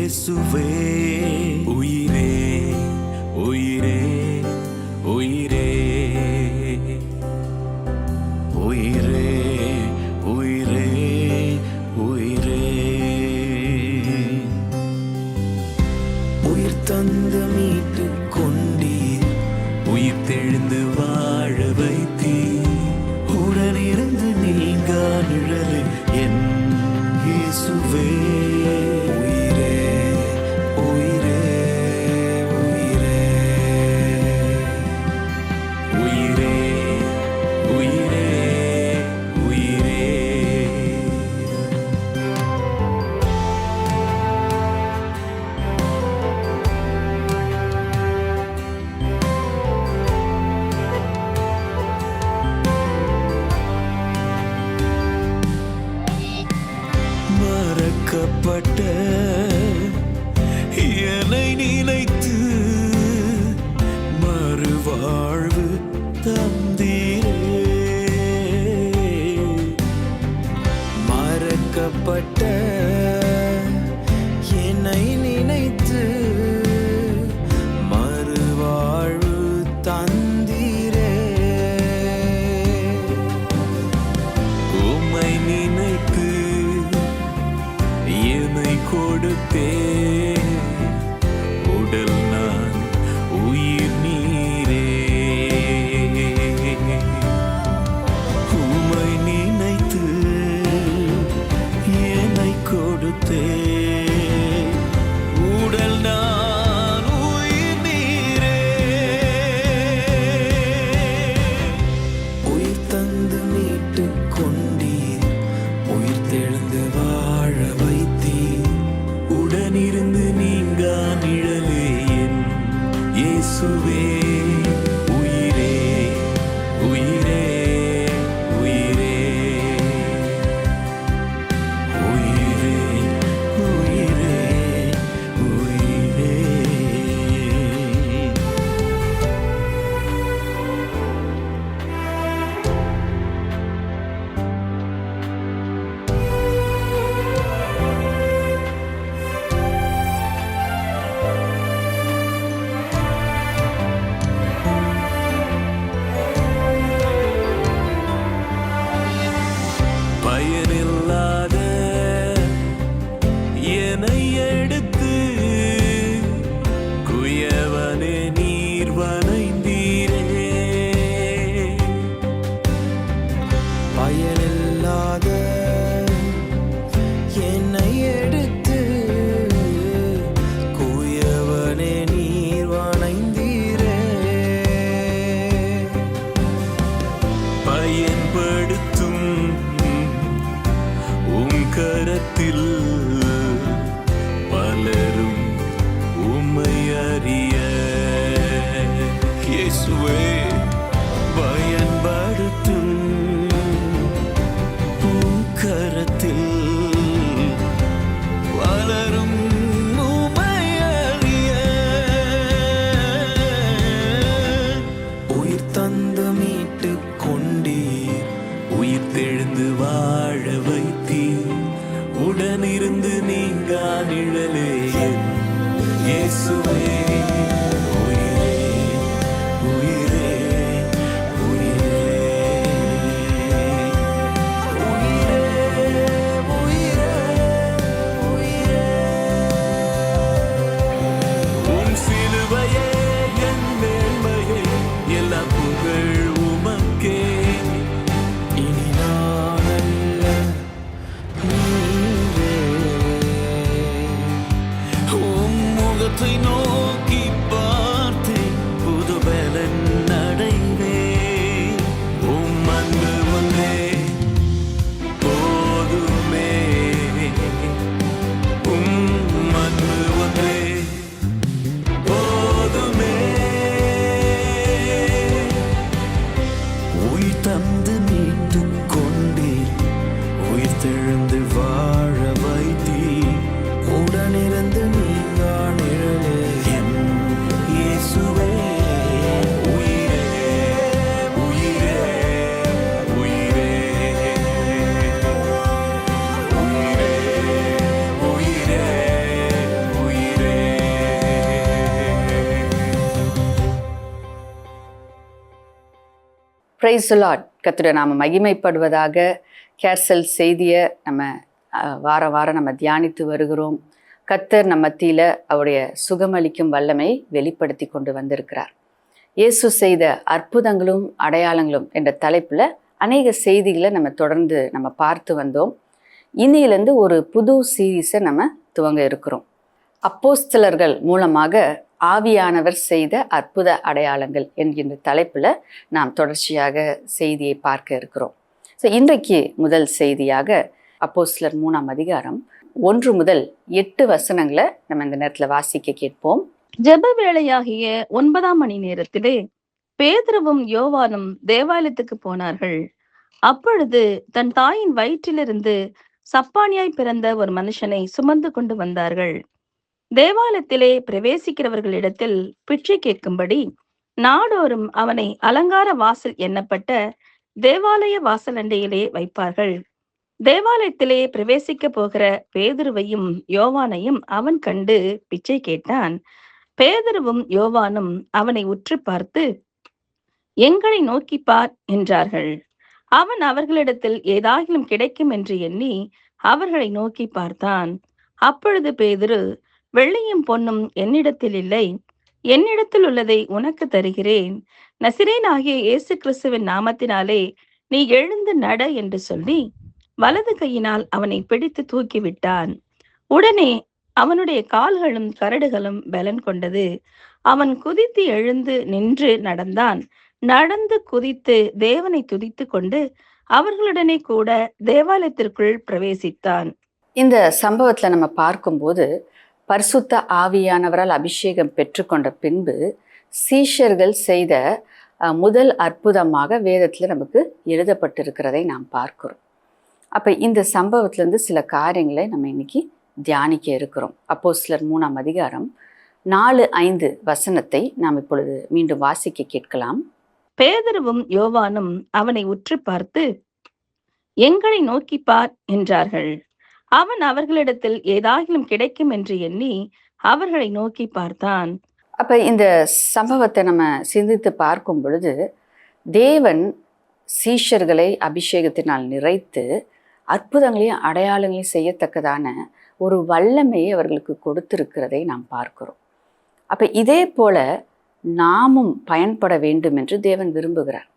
இயேசுவே உயிரே உயிரே உயிரே உயிரே உயிரே உயிரே உயிர் தந்து மீட்டு கொண்டீர் உயிர் தெழுந்து வாழ வைத்தீர் உடனிருந்து நீங்கா நிழலே என் இயேசுவே உயிரே உயிரே உயிரே உயிரே உயிரே உயிரே மறக்கப்பட்ட என்னை நினைத்து மறுவாழ்வு தந்தீரே மறக்கப்பட்ட என்னை நினைத்து மறுவாழ்வு தந்தீரே உம்மை நினைத்து என்னை கொடுத்தே உடல் நான் உயிர் நீரே உம்மை நினைத்து என்னை கொடுத்தே உடல் நான் உயிர் நீரே உயிர் தந்து மீட்டு கொண்டீர் உயிர் தெழுந்து வாழ வைத்தீர் உடனிருந்து நீங்கா நிழலே என் இயேசுவே உயிரே உயிரே உயிரே உயிரே உயிரே உயிரே பயனில்லாத என்னை எடுத்து குயவனே நீர் வனைந்தீரே பயனில்லாத என்னை எடுத்து குயவனே நீர் வனைந்தீரே பயன்படுத்தும் கரத்தில் பலரும் உம்மை அறிய இயேசுவே பயன்படுத்தும் கரத்தில் பலரும் உம்மை அறிய உயிர் தந்து மீட்டு கொண்டீர் உயிர் தெழுந்து வாழ வைத்தீர் உடனிருந்து நீங்கா நிழலே என் இயேசுவே உயிரே உயிரே உயிரே உயிரே உயிரே உம் சிலுவையே என் மேன்மையே எல்லா புகழ் உமக்கே இனி நான் அல்ல நீரே உம் முகத்தை நோக்கி பார்த்தேன் புது பலன் அடைவே உம் அன்பு ஒன்றே போதுமே உம் அன்பு ஒன்றே போதுமே உயிர் தந்து மீட்டு கொண்டீர் உயிர் தெழுந்து வாழ வைத்தீர் உடனிருந்து நீங்கா நிழலே என் இயேசுவே பிரைஸ் தி லார்ட். கர்த்தருடைய நாம மகிமைப்படுவதாக. கேர்செல் செய்தியை நம்ம வாரம் நம்ம தியானித்து வருகிறோம். கர்த்தர் நம்ம மத்தியில் அவருடைய சுகமளிக்கும் வல்லமை வெளிப்படுத்தி கொண்டு வந்திருக்கிறார். இயேசு செய்த அற்புதங்களும் அடையாளங்களும் என்ற தலைப்பில் அநேக செய்திகளை நம்ம தொடர்ந்து பார்த்து வந்தோம். இன்னிலேருந்து ஒரு புது சீரீஸை நம்ம துவங்க இருக்கிறோம். அப்போஸ்தலர்கள் மூலமாக ஆவியானவர் செய்த அற்புத அடையாளங்கள் என்கின்ற தலைப்பில் நாம் தொடர்ச்சியாக செய்தியை பார்க்க இருக்கிறோம். ஸோ இன்றைக்கு முதல் செய்தியாக அப்போஸ்தலர் 3ஆம் அதிகாரம் 1 முதல் 8 வசனங்களை நம்ம இந்த நேரத்தில் வாசிக்க கேட்போம். ஜெப வேளையாகிய 9ஆம் மணி நேரத்திலே பேதுருவும் யோவானும் தேவாலயத்துக்கு போனார்கள். அப்பொழுது தன் தாயின் வயிற்றிலிருந்து சப்பானியாய் பிறந்த ஒரு மனுஷனை சுமந்து கொண்டு வந்தார்கள். தேவாலயத்திலே பிரவேசிக்கிறவர்களிடத்தில் பிச்சை கேட்கும்படி நாடோறும் அவனை அலங்கார வாசல் எண்ணப்பட்ட தேவாலய வாசல் அண்டையிலே வைப்பார்கள். தேவாலயத்திலே பிரவேசிக்க போகிற பேதுருவையும் யோவானையும் அவன் கண்டு பிச்சை கேட்டான். பேதுருவும் யோவானும் அவனை உற்று பார்த்து, எங்களை நோக்கி பார் என்றார்கள். அவன் அவர்களிடத்தில் ஏதாகிலும் கிடைக்கும் என்று எண்ணி அவர்களை நோக்கி பார்த்தான். அப்பொழுது பேதுரு, வெள்ளியும் பொன்னும் என்னிடத்தில் இல்லை, என்னிடத்தில் உள்ளதை உனக்கு தருகிறேன். நசிரேனாகிய இயேசு கிறிஸ்துவின் நாமத்தினாலே நீ எழுந்து நட என்று சொல்லி வலது கையினால் அவனை பிடித்து தூக்கிவிட்டான். உடனே அவனுடைய கால்களும் கரடுகளும் பலன் கொண்டது. அவன் குதித்து எழுந்து நின்று நடந்தான். நடந்து குதித்து தேவனை துதித்து கொண்டு அவர்களுடனே கூட தேவாலயத்திற்குள் பிரவேசித்தான். இந்த சம்பவத்தில் நம்ம பார்க்கும்போது பரிசுத்த ஆவியானவரால் அபிஷேகம் பெற்றுக்கொண்ட பின்பு சீஷர்கள் செய்த முதல் அற்புதமாக வேதத்தில் நமக்கு எழுதப்பட்டிருக்கிறதை நாம் பார்க்கிறோம். அப்போ இந்த சம்பவத்திலேருந்து சில காரியங்களை நம்ம இன்னைக்கு தியானிக்க இருக்கிறோம். அப்போஸ்தலர் 3ஆம் அதிகாரம் 4-5 வசனத்தை நாம் இப்பொழுது மீண்டும் வாசிக்க கேட்கலாம். பேதுருவும் யோவானும் அவனை உற்று பார்த்து, எங்களை நோக்கி பார் என்றார்கள். அவன் அவர்களிடத்தில் ஏதாகிலும் கிடைக்கும் என்று எண்ணி அவர்களை நோக்கி பார்த்தான். அப்ப இந்த சம்பவத்தை நம்ம சிந்தித்து பார்க்கும் பொழுது தேவன் சீஷர்களை அபிஷேகத்தினால் நிறைத்து அற்புதங்களையும் அடையாளங்களையும் செய்யத்தக்கதான ஒரு வல்லமையை அவர்களுக்கு கொடுத்திருக்கிறதை நாம் பார்க்கிறோம். அப்ப இதே போல நாமும் பயன்பட வேண்டும் என்று தேவன் விரும்புகிறார்.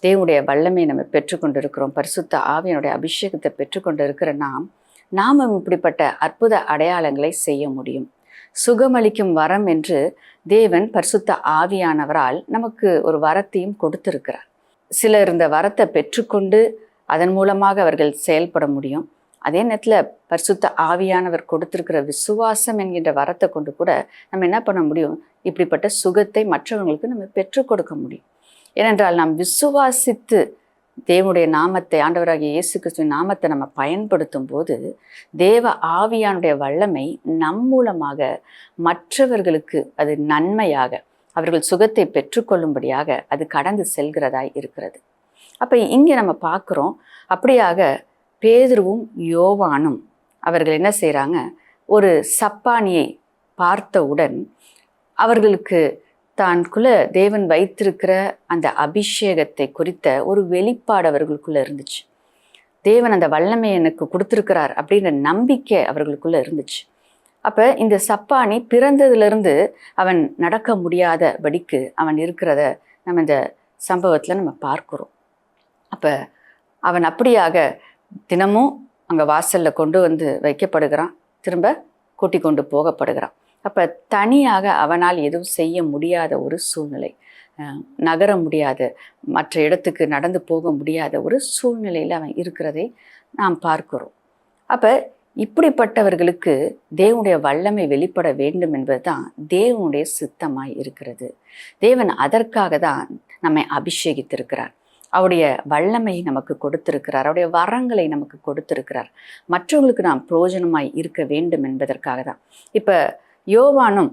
தேவனுடைய வல்லமையை நம்ம பெற்றுக்கொண்டிருக்கிறோம். பரிசுத்த ஆவியனுடைய அபிஷேகத்தை பெற்றுக்கொண்டு இருக்கிற நாமும் இப்படிப்பட்ட அற்புத அடையாளங்களை செய்ய முடியும். சுகமளிக்கும் வரம் என்று தேவன் பரிசுத்த ஆவியானவரால் நமக்கு ஒரு வரத்தையும் கொடுத்திருக்கிறார். சிலர் இந்த வரத்தை பெற்றுக்கொண்டு அதன் மூலமாக அவர்கள் செயல்பட முடியும். அதே நேரத்தில் பரிசுத்த ஆவியானவர் கொடுத்திருக்கிற விசுவாசம் என்கின்ற வரத்தை கொண்டு கூட நம்ம என்ன பண்ண முடியும்? இப்படிப்பட்ட சுகத்தை மற்றவங்களுக்கு நம்ம பெற்றுக் கொடுக்க முடியும். ஏனென்றால் நாம் விசுவாசித்து தேவனுடைய நாமத்தை, ஆண்டவராகிய இயேசு கிறிஸ்துவின் நாமத்தை நம்ம பயன்படுத்தும் போது தேவ ஆவியானுடைய வல்லமை நம் மூலமாக மற்றவர்களுக்கு அது நன்மையாக, அவர்கள் சுகத்தை பெற்றுக்கொள்ளும்படியாக அது கடந்து செல்கிறதாய் இருக்கிறது. அப்போ இங்கே நம்ம பார்க்குறோம், அப்படியாக பேதுருவும் யோவானும் அவர்கள் என்ன செய்கிறாங்க? ஒரு சப்பானியை பார்த்தவுடன் அவர்களுக்கு தான்குள்ள தேவன் வைத்திருக்கிற அந்த அபிஷேகத்தை குறித்த ஒரு வெளிப்பாடு அவர்களுக்குள்ள இருந்துச்சு. தேவன் அந்த வல்லமை எனக்கு கொடுத்துருக்கிறார் அப்படின்ற நம்பிக்கை அவர்களுக்குள்ள இருந்துச்சு. அப்போ இந்த சப்பானி பிறந்ததுலேருந்து அவன் நடக்க முடியாதபடிக்கு அவன் இருக்கிறத நம்ம இந்த சம்பவத்தில் நம்ம பார்க்குறோம். அப்போ அவன் அப்படியாக தினமும் அங்கே வாசலில் கொண்டு வந்து வைக்கப்படுகிறான், திரும்ப கூட்டி கொண்டு போகப்படுகிறான். அப்போ தனியாக அவனால் எதுவும் செய்ய முடியாத ஒரு சூழ்நிலை, நகர முடியாத, மற்ற இடத்துக்கு நடந்து போக முடியாத ஒரு சூழ்நிலையில் அவன் இருக்கிறதை நாம் பார்க்கிறோம். அப்போ இப்படிப்பட்டவர்களுக்கு தேவனுடைய வல்லமை வெளிப்பட வேண்டும் என்பது தான் தேவனுடைய சித்தமாய் இருக்கிறது. தேவன் அதற்காக தான் நம்மை அபிஷேகித்திருக்கிறார். அவருடைய வல்லமையை நமக்கு கொடுத்திருக்கிறார், அவருடைய வரங்களை நமக்கு கொடுத்திருக்கிறார். மற்றவங்களுக்கு நாம் பிரயோஜனமாய் இருக்க வேண்டும் என்பதற்காக தான். இப்போ யோவானும்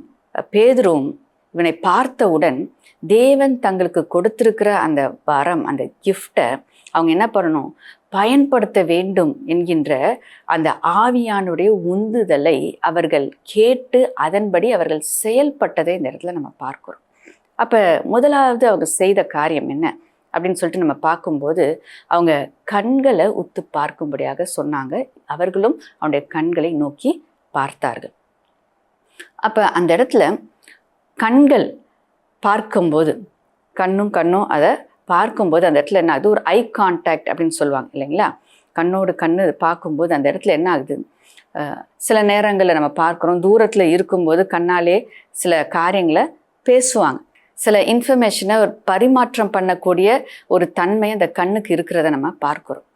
பேதுருவும் இவனை பார்த்தவுடன் தேவன் தங்களுக்கு கொடுத்திருக்கிற அந்த வரம், அந்த கிஃப்டை அவங்க என்ன பண்ணணும்? பயன்படுத்த வேண்டும் என்கின்ற அந்த ஆவியானுடைய உந்துதலை அவர்கள் கேட்டு அதன்படி அவர்கள் செயல்பட்டதை இந்த இடத்துல நம்ம பார்க்கிறோம். அப்போ முதலாவது அவங்க செய்த காரியம் என்ன? அப்படின்னு சொல்லிட்டு நம்ம பார்க்கும்போது அவங்க கண்களை உத்து பார்க்கும்படியாக சொன்னாங்க. அவர்களும் அவனுடைய கண்களை நோக்கி பார்த்தார்கள். அப்போ அந்த இடத்துல கண்கள் பார்க்கும்போது, கண்ணும் அதை பார்க்கும்போது அந்த இடத்துல என்ன ஆகுது, ஒரு ஐ கான்டாக்ட் அப்படின்னு சொல்லுவாங்க இல்லைங்களா. கண்ணோடு கண்ணு பார்க்கும்போது அந்த இடத்துல என்ன ஆகுது, சில நேரங்களில் நம்ம பார்க்குறோம், தூரத்தில் இருக்கும்போது கண்ணாலே சில காரியங்களை பேசுவாங்க. சில இன்ஃபர்மேஷனை ஒரு பரிமாற்றம் பண்ணக்கூடிய ஒரு தன்மை அந்த கண்ணுக்கு இருக்கிறத நம்ம பார்க்குறோம்.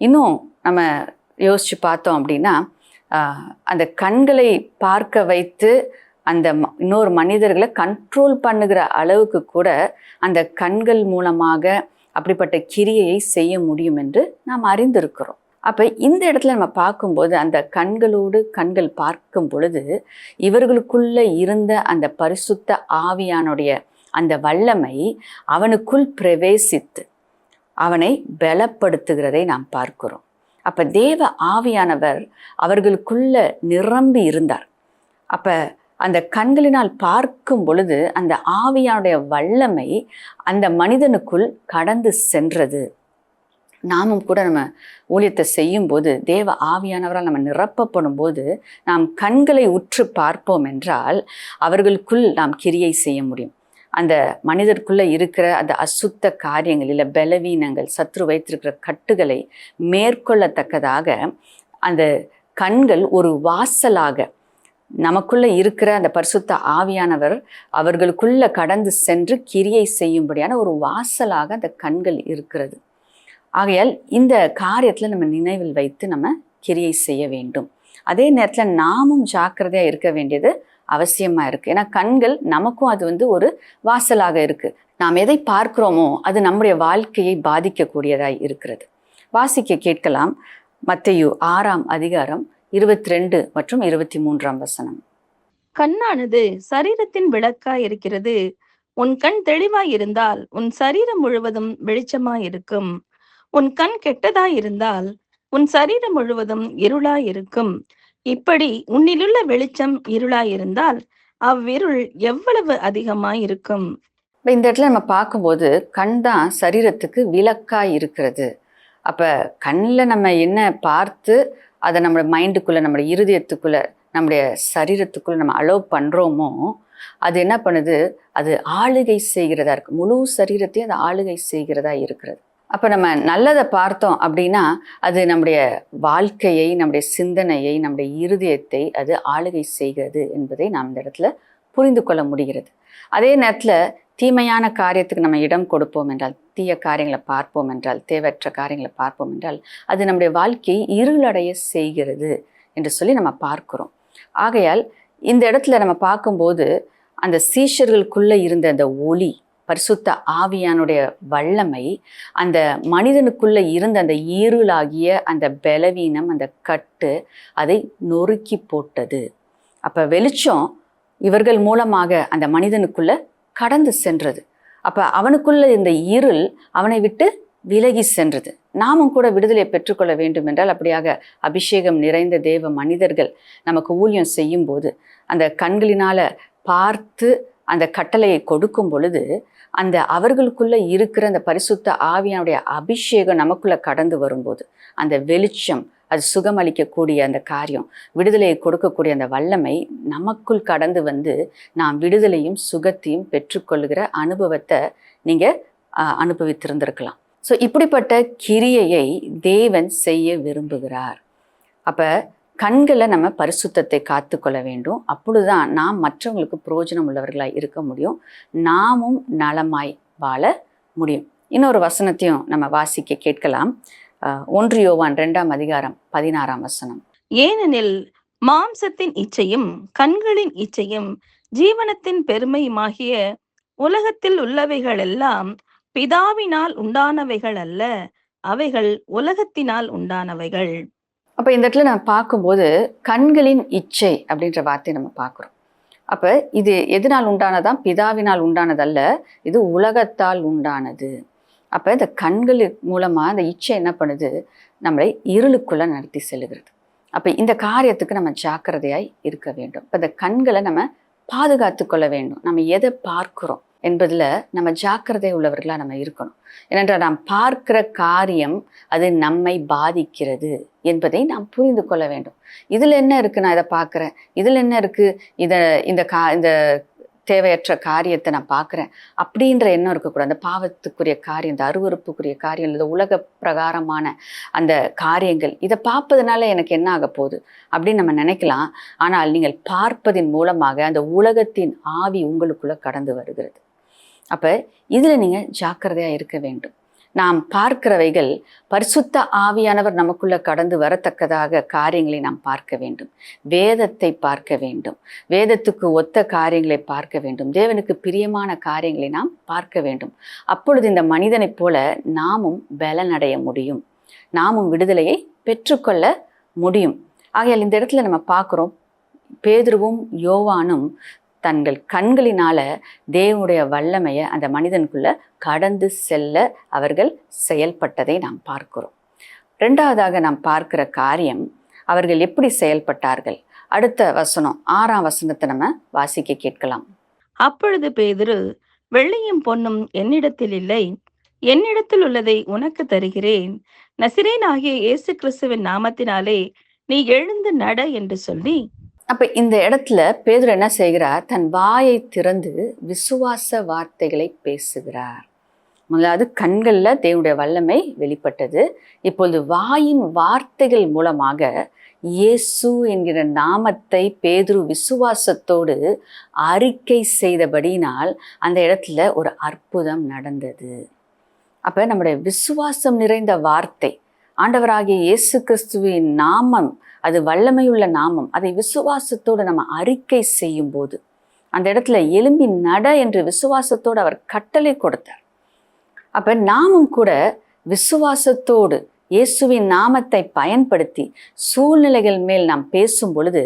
இன்னும் நம்ம யோசித்து பார்த்தோம் அப்படின்னா, அந்த கண்களை பார்க்க வைத்து அந்த இன்னொரு மனிதர்களை கண்ட்ரோல் பண்ணுகிற அளவுக்கு கூட அந்த கண்கள் மூலமாக அப்படிப்பட்ட கிரியையை செய்ய முடியும் என்று நாம் அறிந்திருக்கிறோம். அப்போ இந்த இடத்துல நம்ம பார்க்கும்போது அந்த கண்களோடு கண்கள் பார்க்கும் பொழுது இவர்களுக்குள்ள இருந்த அந்த பரிசுத்த ஆவியானுடைய அந்த வல்லமை அவனுக்குள் பிரவேசித்து அவனை பலப்படுத்துகிறதை நாம் பார்க்கிறோம். அப்போ தேவ ஆவியானவர் அவர்களுக்குள்ள நிரம்பி இருந்தார். அப்போ அந்த கண்களினால் பார்க்கும் பொழுது அந்த ஆவியானுடைய வல்லமை அந்த மனிதனுக்குள் கடந்து சென்றது. நாமும் கூட நம்ம ஊழியத்தை செய்யும்போது தேவ ஆவியானவரால் நம்ம நிரப்பப்படும் போது நாம் கண்களை உற்று பார்ப்போம் என்றால் அவர்களுக்குள் நாம் கிரியை செய்ய முடியும். அந்த மனிதருக்குள்ளே இருக்கிற அந்த அசுத்த காரியங்கள் இல்லை பலவீனங்கள், சத்ரு வைத்திருக்கிற கட்டுகளை மேற்கொள்ளத்தக்கதாக அந்த கண்கள் ஒரு வாசலாக நமக்குள்ளே இருக்கிற அந்த பரிசுத்த ஆவியானவர் அவர்களுக்குள்ள கடந்து சென்று கிரியை செய்யும்படியான ஒரு வாசலாக அந்த கண்கள் இருக்கிறது. ஆகையால் இந்த காரியத்தில் நம்ம நினைவில் வைத்து நம்ம கிரியை செய்ய வேண்டும். அதே நேரத்தில் நாமும் ஜாக்கிரதையாக இருக்க வேண்டியது அவசியமாக இருக்குது. ஏன்னா கண்கள் நமக்கும் அது ஒரு வாசலாக இருக்குது. நாம் எதை பார்க்கிறோமோ அது நம்முடைய வாழ்க்கையை பாதிக்கக்கூடியதாய் இருக்கிறது. வாசிக்க கேட்கலாம். மத்தேயு 6ஆம் அதிகாரம் 22 மற்றும் 23ஆம் வசனம். கண்ணானது சரீரத்தின் விளக்காய் இருக்கிறது. உன் கண் தெளிவாய் இருந்தால் உன் சரீரம் முழுவதும் வெளிச்சமாய் இருக்கும். உன் கண் கெட்டதாய் இருந்தால் உன் சரீரம் முழுவதும் இருளாய் இருக்கும். இப்படி உன்னிலுள்ள வெளிச்சம் இருளாய் இருந்தால் அவ்விருள் எவ்வளவு அதிகமாய் இருக்கும். இந்த இடத்துல நம்ம பார்க்கும்போது கண் தான் சரீரத்துக்கு விளக்காய் இருக்கிறது. அப்போ கண்ணில் நம்ம என்ன பார்த்து அதை நம்மளோட மைண்டுக்குள்ளே, நம்மளோட இருதயத்துக்குள்ளே, நம்முடைய சரீரத்துக்குள்ளே நம்ம அலோவ் பண்ணுறோமோ அது என்ன பண்ணுது, அது ஆளுகை செய்கிறதா இருக்குது. முழு சரீரத்தையும் அது ஆளுகை செய்கிறதா இருக்கிறது. அப்போ நம்ம நல்லதை பார்த்தோம் அப்படின்னா அது நம்முடைய வாழ்க்கையை, நம்முடைய சிந்தனையை, நம்முடைய இருதயத்தை அது ஆளுகை செய்கிறது என்பதை நாம் இந்த இடத்துல புரிந்து கொள்ள முடிகிறது. அதே நேரத்தில் தீமையான காரியத்துக்கு நம்ம இடம் கொடுப்போம் என்றால், தீய காரியங்களை பார்ப்போம் என்றால், தேவையற்ற காரியங்களை பார்ப்போம் என்றால் அது நம்முடைய வாழ்க்கையை இருளடைய செய்கிறது என்று சொல்லி நம்ம பார்க்கிறோம். ஆகையால் இந்த இடத்துல நம்ம பார்க்கும்போது அந்த சீஷர்களுக்குள்ளே இருந்த அந்த ஒளி, பரிசுத்த ஆவியானுடைய வல்லமை அந்த மனிதனுக்குள்ளே இருந்த அந்த இருளாகிய அந்த பலவீனம், அந்த கட்டு அதை நொறுக்கி போட்டது. அப்போ வெளிச்சம் இவர்கள் மூலமாக அந்த மனிதனுக்குள்ளே கடந்து சென்றது. அப்போ அவனுக்குள்ள இந்த இருள் அவனை விட்டு விலகி சென்றது. நாமும் கூட விடுதலை பெற்றுக்கொள்ள வேண்டும் என்றால் அப்படியாக அபிஷேகம் நிறைந்த தேவ மனிதர்கள் நமக்கு ஊழியம் செய்யும் போது அந்த கண்களினால் பார்த்து அந்த கட்டளையை கொடுக்கும் பொழுது அந்த அவர்களுக்குள்ள இருக்கிற அந்த பரிசுத்த ஆவியானுடைய அபிஷேகம் நமக்குள்ள கடந்து வரும்போது அந்த வெளிச்சம், அது சுகமளிக்கக்கூடிய அந்த காரியம், விடுதலையை கொடுக்கக்கூடிய அந்த வல்லமை நமக்குள் கடந்து வந்து நாம் விடுதலையும் சுகத்தையும் பெற்றுக்கொள்கிற அனுபவத்தை நீங்கள் அனுபவித்திருந்திருக்கலாம். ஸோ இப்படிப்பட்ட கிரியையை தேவன் செய்ய விரும்புகிறார். அப்போ கண்களை நம்ம பரிசுத்தத்தை காத்து கொள்ள வேண்டும். அப்பொழுதுதான் நாம் மற்றவங்களுக்கு பிரயோஜனம் உள்ளவர்களாய் இருக்க முடியும், நாமும் நலமாய் வாழ முடியும். இன்னொரு வசனத்தையும் நம்ம வாசிக்க கேட்கலாம். 1 யோவான் 2ஆம் அதிகாரம் 16ஆம் வசனம். ஏனெனில் மாம்சத்தின் இச்சையும் கண்களின் இச்சையும் ஜீவனத்தின் பெருமையுமாகிய உலகத்தில் உள்ளவைகள் எல்லாம் பிதாவினால் உண்டானவைகள் அல்ல, அவைகள் உலகத்தினால் உண்டானவைகள். அப்போ இந்த இடத்துல நம்ம பார்க்கும்போது கண்களின் இச்சை அப்படின்ற வார்த்தையை நம்ம பார்க்குறோம். அப்போ இது எதனால் உண்டானதான்? பிதாவினால் உண்டானதல்ல, இது உலகத்தால் உண்டானது. அப்போ இந்த கண்கள் மூலமாக அந்த இச்சை என்ன பண்ணுது, நம்மளை இருளுக்குள்ளே நடத்தி செல்லுகிறது. அப்போ இந்த காரியத்துக்கு நம்ம ஜாக்கிரதையாய் இருக்க வேண்டும். இப்போ இந்த கண்களை நம்ம பாதுகாத்து கொள்ள வேண்டும். நம்ம எதை பார்க்குறோம், என்பதில் நம்ம ஜாக்கிரதை உள்ளவர்களாக நம்ம இருக்கணும். ஏனென்றால் நாம் பார்க்கிற காரியம் அது நம்மை பாதிக்கிறது என்பதை நாம் புரிந்து கொள்ள வேண்டும். இதில் என்ன இருக்குது, நான் இதை பார்க்குறேன், இதில் என்ன இருக்குது, இந்த தேவையற்ற காரியத்தை நான் பார்க்குறேன் அப்படின்ற எண்ணம் இருக்கக்கூடாது. அந்த பாவத்துக்குரிய காரியம், இந்த அருவருப்புக்குரிய காரியம், இந்த உலக பிரகாரமான அந்த காரியங்கள், இதை பார்ப்பதுனால எனக்கு என்ன ஆக போகுது அப்படின்னு நம்ம நினைக்கலாம். ஆனால் நீங்கள் பார்ப்பதின் மூலமாக அந்த உலகத்தின் ஆவி உங்களுக்குள்ளே கடந்து வருகிறது. அப்போ இதில் நீங்கள் ஜாக்கிரதையாக இருக்க வேண்டும். நாம் பார்க்கிறவைகள் பரிசுத்த ஆவியானவர் நமக்குள்ள கடந்து வரத்தக்கதாக காரியங்களை நாம் பார்க்க வேண்டும். வேதத்தை பார்க்க வேண்டும். வேதத்துக்கு ஒத்த காரியங்களை பார்க்க வேண்டும். தேவனுக்கு பிரியமான காரியங்களை நாம் பார்க்க வேண்டும். அப்பொழுது இந்த மனிதனைப் போல நாமும் பலனடைய முடியும், நாமும் விடுதலையை பெற்றுக்கொள்ள முடியும். ஆகையால் இந்த இடத்துல நம்ம பார்க்குறோம், பேதுருவும் யோவானும் தங்கள் கண்களினால தேவனுடைய வல்லமையை அந்த மனிதனுக்குள்ள கடந்து செல்ல அவர்கள் செயல்பட்டதை நாம் பார்க்கிறோம். இரண்டாவதாக நாம் பார்க்கிற காரியம், அவர்கள் எப்படி செயல்பட்டார்கள். அடுத்த வசனம் 6ஆம் வசனத்தை நம்ம வாசிக்க கேட்கலாம். அப்பொழுது பேதுரு, வெள்ளியும் பொன்னும் என்னிடத்தில் இல்லை, என்னிடத்தில் உள்ளதை உனக்கு தருகிறேன், நசிரேனாகிய இயேசு கிறிஸ்துவின் நாமத்தினாலே நீ எழுந்து நட என்று சொல்லி. அப்ப இந்த இடத்துல பேதுரு என்ன செய்கிறார், தன் வாயை திறந்து விசுவாச வார்த்தைகளை பேசுகிறார். முதலாவது கண்களில் தேவனுடைய வல்லமை வெளிப்பட்டது. இப்பொழுது வாயின் வார்த்தைகள் மூலமாக இயேசு என்கிற நாமத்தை பேதுரு விசுவாசத்தோடு அறிக்கை செய்தபடியினால் அந்த இடத்துல ஒரு அற்புதம் நடந்தது. அப்ப நம்முடைய விசுவாசம் நிறைந்த வார்த்தை, ஆண்டவராகிய இயேசு கிறிஸ்துவின் நாமம், அது வல்லமையுள்ள நாமம், அதை விசுவாசத்தோடு நம்ம அறிக்கை செய்யும் போது அந்த இடத்துல எழும்பி நட என்று விசுவாசத்தோடு அவர் கட்டளை கொடுத்தார். அப்ப நாமும் கூட விசுவாசத்தோடு இயேசுவின் நாமத்தை பயன்படுத்தி சூழ்நிலைகள் மேல் நாம் பேசும் பொழுது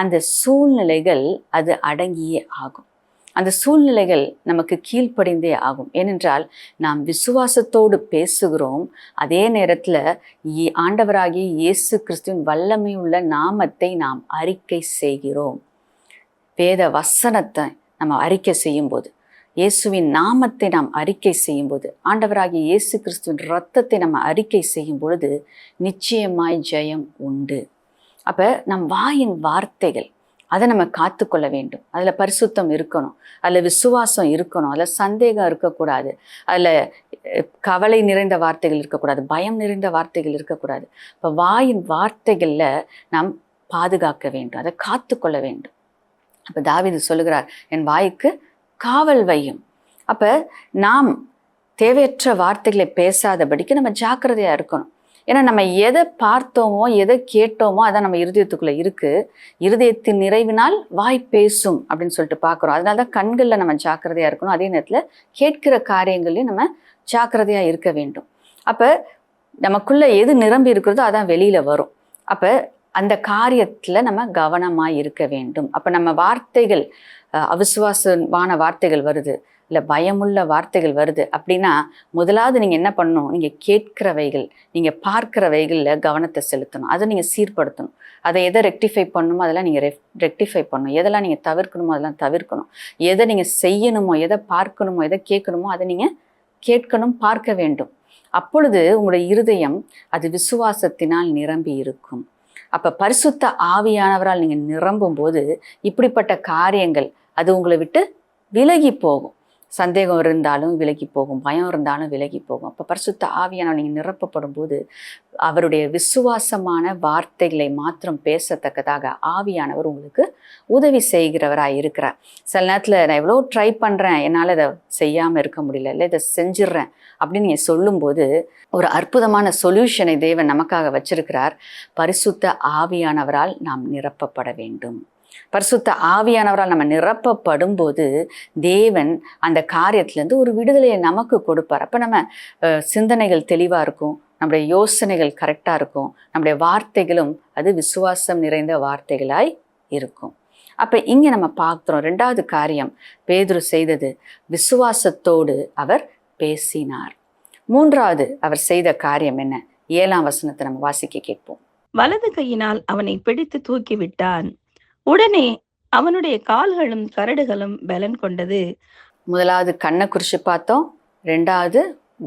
அந்த சூழ்நிலைகள் அது அடங்கியே ஆகும். அந்த சூழ்நிலைகள் நமக்கு கீழ்ப்படிந்தே ஆகும். ஏனென்றால் நாம் விசுவாசத்தோடு பேசுகிறோம், அதே நேரத்தில் ஆண்டவராகிய இயேசு கிறிஸ்துவின் வல்லமையுள்ள நாமத்தை நாம் அறிக்கை செய்கிறோம். வேத வசனத்தை நம்ம அறிக்கை செய்யும்போது, இயேசுவின் நாமத்தை நாம் அறிக்கை செய்யும்போது, ஆண்டவராகிய இயேசு கிறிஸ்துவின் இரத்தத்தை நம்ம அறிக்கை செய்யும் பொழுது நிச்சயமாய் ஜெயம் உண்டு. அப்போ நம் வாயின் வார்த்தைகள், அதை நம்ம காத்துக்கொள்ள வேண்டும். அதில் பரிசுத்தம் இருக்கணும், அதில் விசுவாசம் இருக்கணும், அதில் சந்தேகம் இருக்கக்கூடாது, அதில் கவலை நிறைந்த வார்த்தைகள் இருக்கக்கூடாது, பயம் நிறைந்த வார்த்தைகள் இருக்கக்கூடாது. இப்போ வாயின் வார்த்தைகளில் நாம் பாதுகாக்க வேண்டும், அதை காத்துக்கொள்ள வேண்டும். அப்போ தாவீது சொல்லுகிறார், என் வாய்க்கு காவல் வையும். அப்போ நாம் தேவையற்ற வார்த்தைகளை பேசாதபடிக்கு நம்ம ஜாக்கிரதையாக இருக்கணும். ஏன்னா நம்ம எதை பார்த்தோமோ எதை கேட்டோமோ அதான் நம்ம இருதயத்துக்குள்ளே இருக்குது. இருதயத்தின் நிறைவினால் வாய் பேசும் அப்படின்னு சொல்லிட்டு பார்க்குறோம். அதனால தான் கண்களில் நம்ம ஜாக்கிரதையாக இருக்கணும். அதே நேரத்தில் கேட்கிற காரியங்கள்லையும் நம்ம ஜாக்கிரதையாக இருக்க வேண்டும். அப்போ நமக்குள்ளே எது நிரம்பி இருக்கிறதோ அதான் வெளியில் வரும். அப்போ அந்த காரியத்தில் நம்ம கவனமாக இருக்க வேண்டும். அப்போ நம்ம வார்த்தைகள் அவிசுவாசமான வார்த்தைகள் வருது, இல்லை பயமுள்ள வார்த்தைகள் வருது அப்படின்னா முதலாவது நீங்கள் என்ன பண்ணணும், நீங்கள் கேட்கிறவைகள், நீங்கள் பார்க்கிறவைகளில் கவனத்தை செலுத்தணும். அதை நீங்கள் சீர்படுத்தணும். அதை எதை ரெக்டிஃபை பண்ணணுமோ அதெல்லாம் நீங்கள் ரெக்டிஃபை பண்ணணும். எதெல்லாம் நீங்கள் தவிர்க்கணுமோ அதெல்லாம் தவிர்க்கணும். எதை நீங்கள் செய்யணுமோ, எதை பார்க்கணுமோ, எதை கேட்கணுமோ அதை நீங்கள் கேட்கணும், பார்க்க வேண்டும். அப்பொழுது உங்களுடைய இருதயம் அது விசுவாசத்தினால் நிரம்பி இருக்கும். அப்போ பரிசுத்த ஆவியானவரால் நீங்கள் நிரம்பும் போது இப்படிப்பட்ட காரியங்கள் அது உங்களை விட்டு விலகி போகும். சந்தேகம் இருந்தாலும் விலகி போகும், பயம் இருந்தாலும் விலகி போகும். அப்போ பரிசுத்த ஆவியானவர் நீங்கள் நிரப்பப்படும் போது அவருடைய விசுவாசமான வார்த்தைகளை மாத்திரம் பேசத்தக்கதாக ஆவியானவர் உங்களுக்கு உதவி செய்கிறவராக இருக்கிறார். சில நேரத்தில் நான் எவ்வளோ ட்ரை பண்ணுறேன், என்னால் இதை செய்யாமல் இருக்க முடியல, இல்லை இதை செஞ்சிடுறேன் அப்படின்னு நீங்கள் சொல்லும்போது ஒரு அற்புதமான சொல்யூஷனை தேவன் நமக்காக வச்சிருக்கிறார். பரிசுத்த ஆவியானவரால் நாம் நிரப்பப்பட வேண்டும். பரிசுத்த ஆவியானவரால் நம்ம நிரப்பப்படும் போது தேவன் அந்த காரியத்திலேருந்து ஒரு விடுதலையை நமக்கு கொடுப்பார். அப்போ நம்ம சிந்தனைகள் தெளிவாக இருக்கும், நம்முடைய யோசனைகள் கரெக்டாக இருக்கும், நம்முடைய வார்த்தைகளும் அது விசுவாசம் நிறைந்த வார்த்தைகளாய் இருக்கும். அப்போ இங்கே நம்ம பார்க்குறோம், ரெண்டாவது காரியம் பேதுரு செய்தது, விசுவாசத்தோடு அவர் பேசினார். மூன்றாவது அவர் செய்த காரியம் என்ன? 7ஆம் வசனத்தை நம்ம வாசிக்க கேட்போம். வலது கையினால் அவனை பிடித்து தூக்கிவிட்டான். உடனே அவனுடைய கால்களும் கரடுகளும் பலன் கொண்டது. முதலாவது கண்ணை குறித்து பார்த்தோம், ரெண்டாவது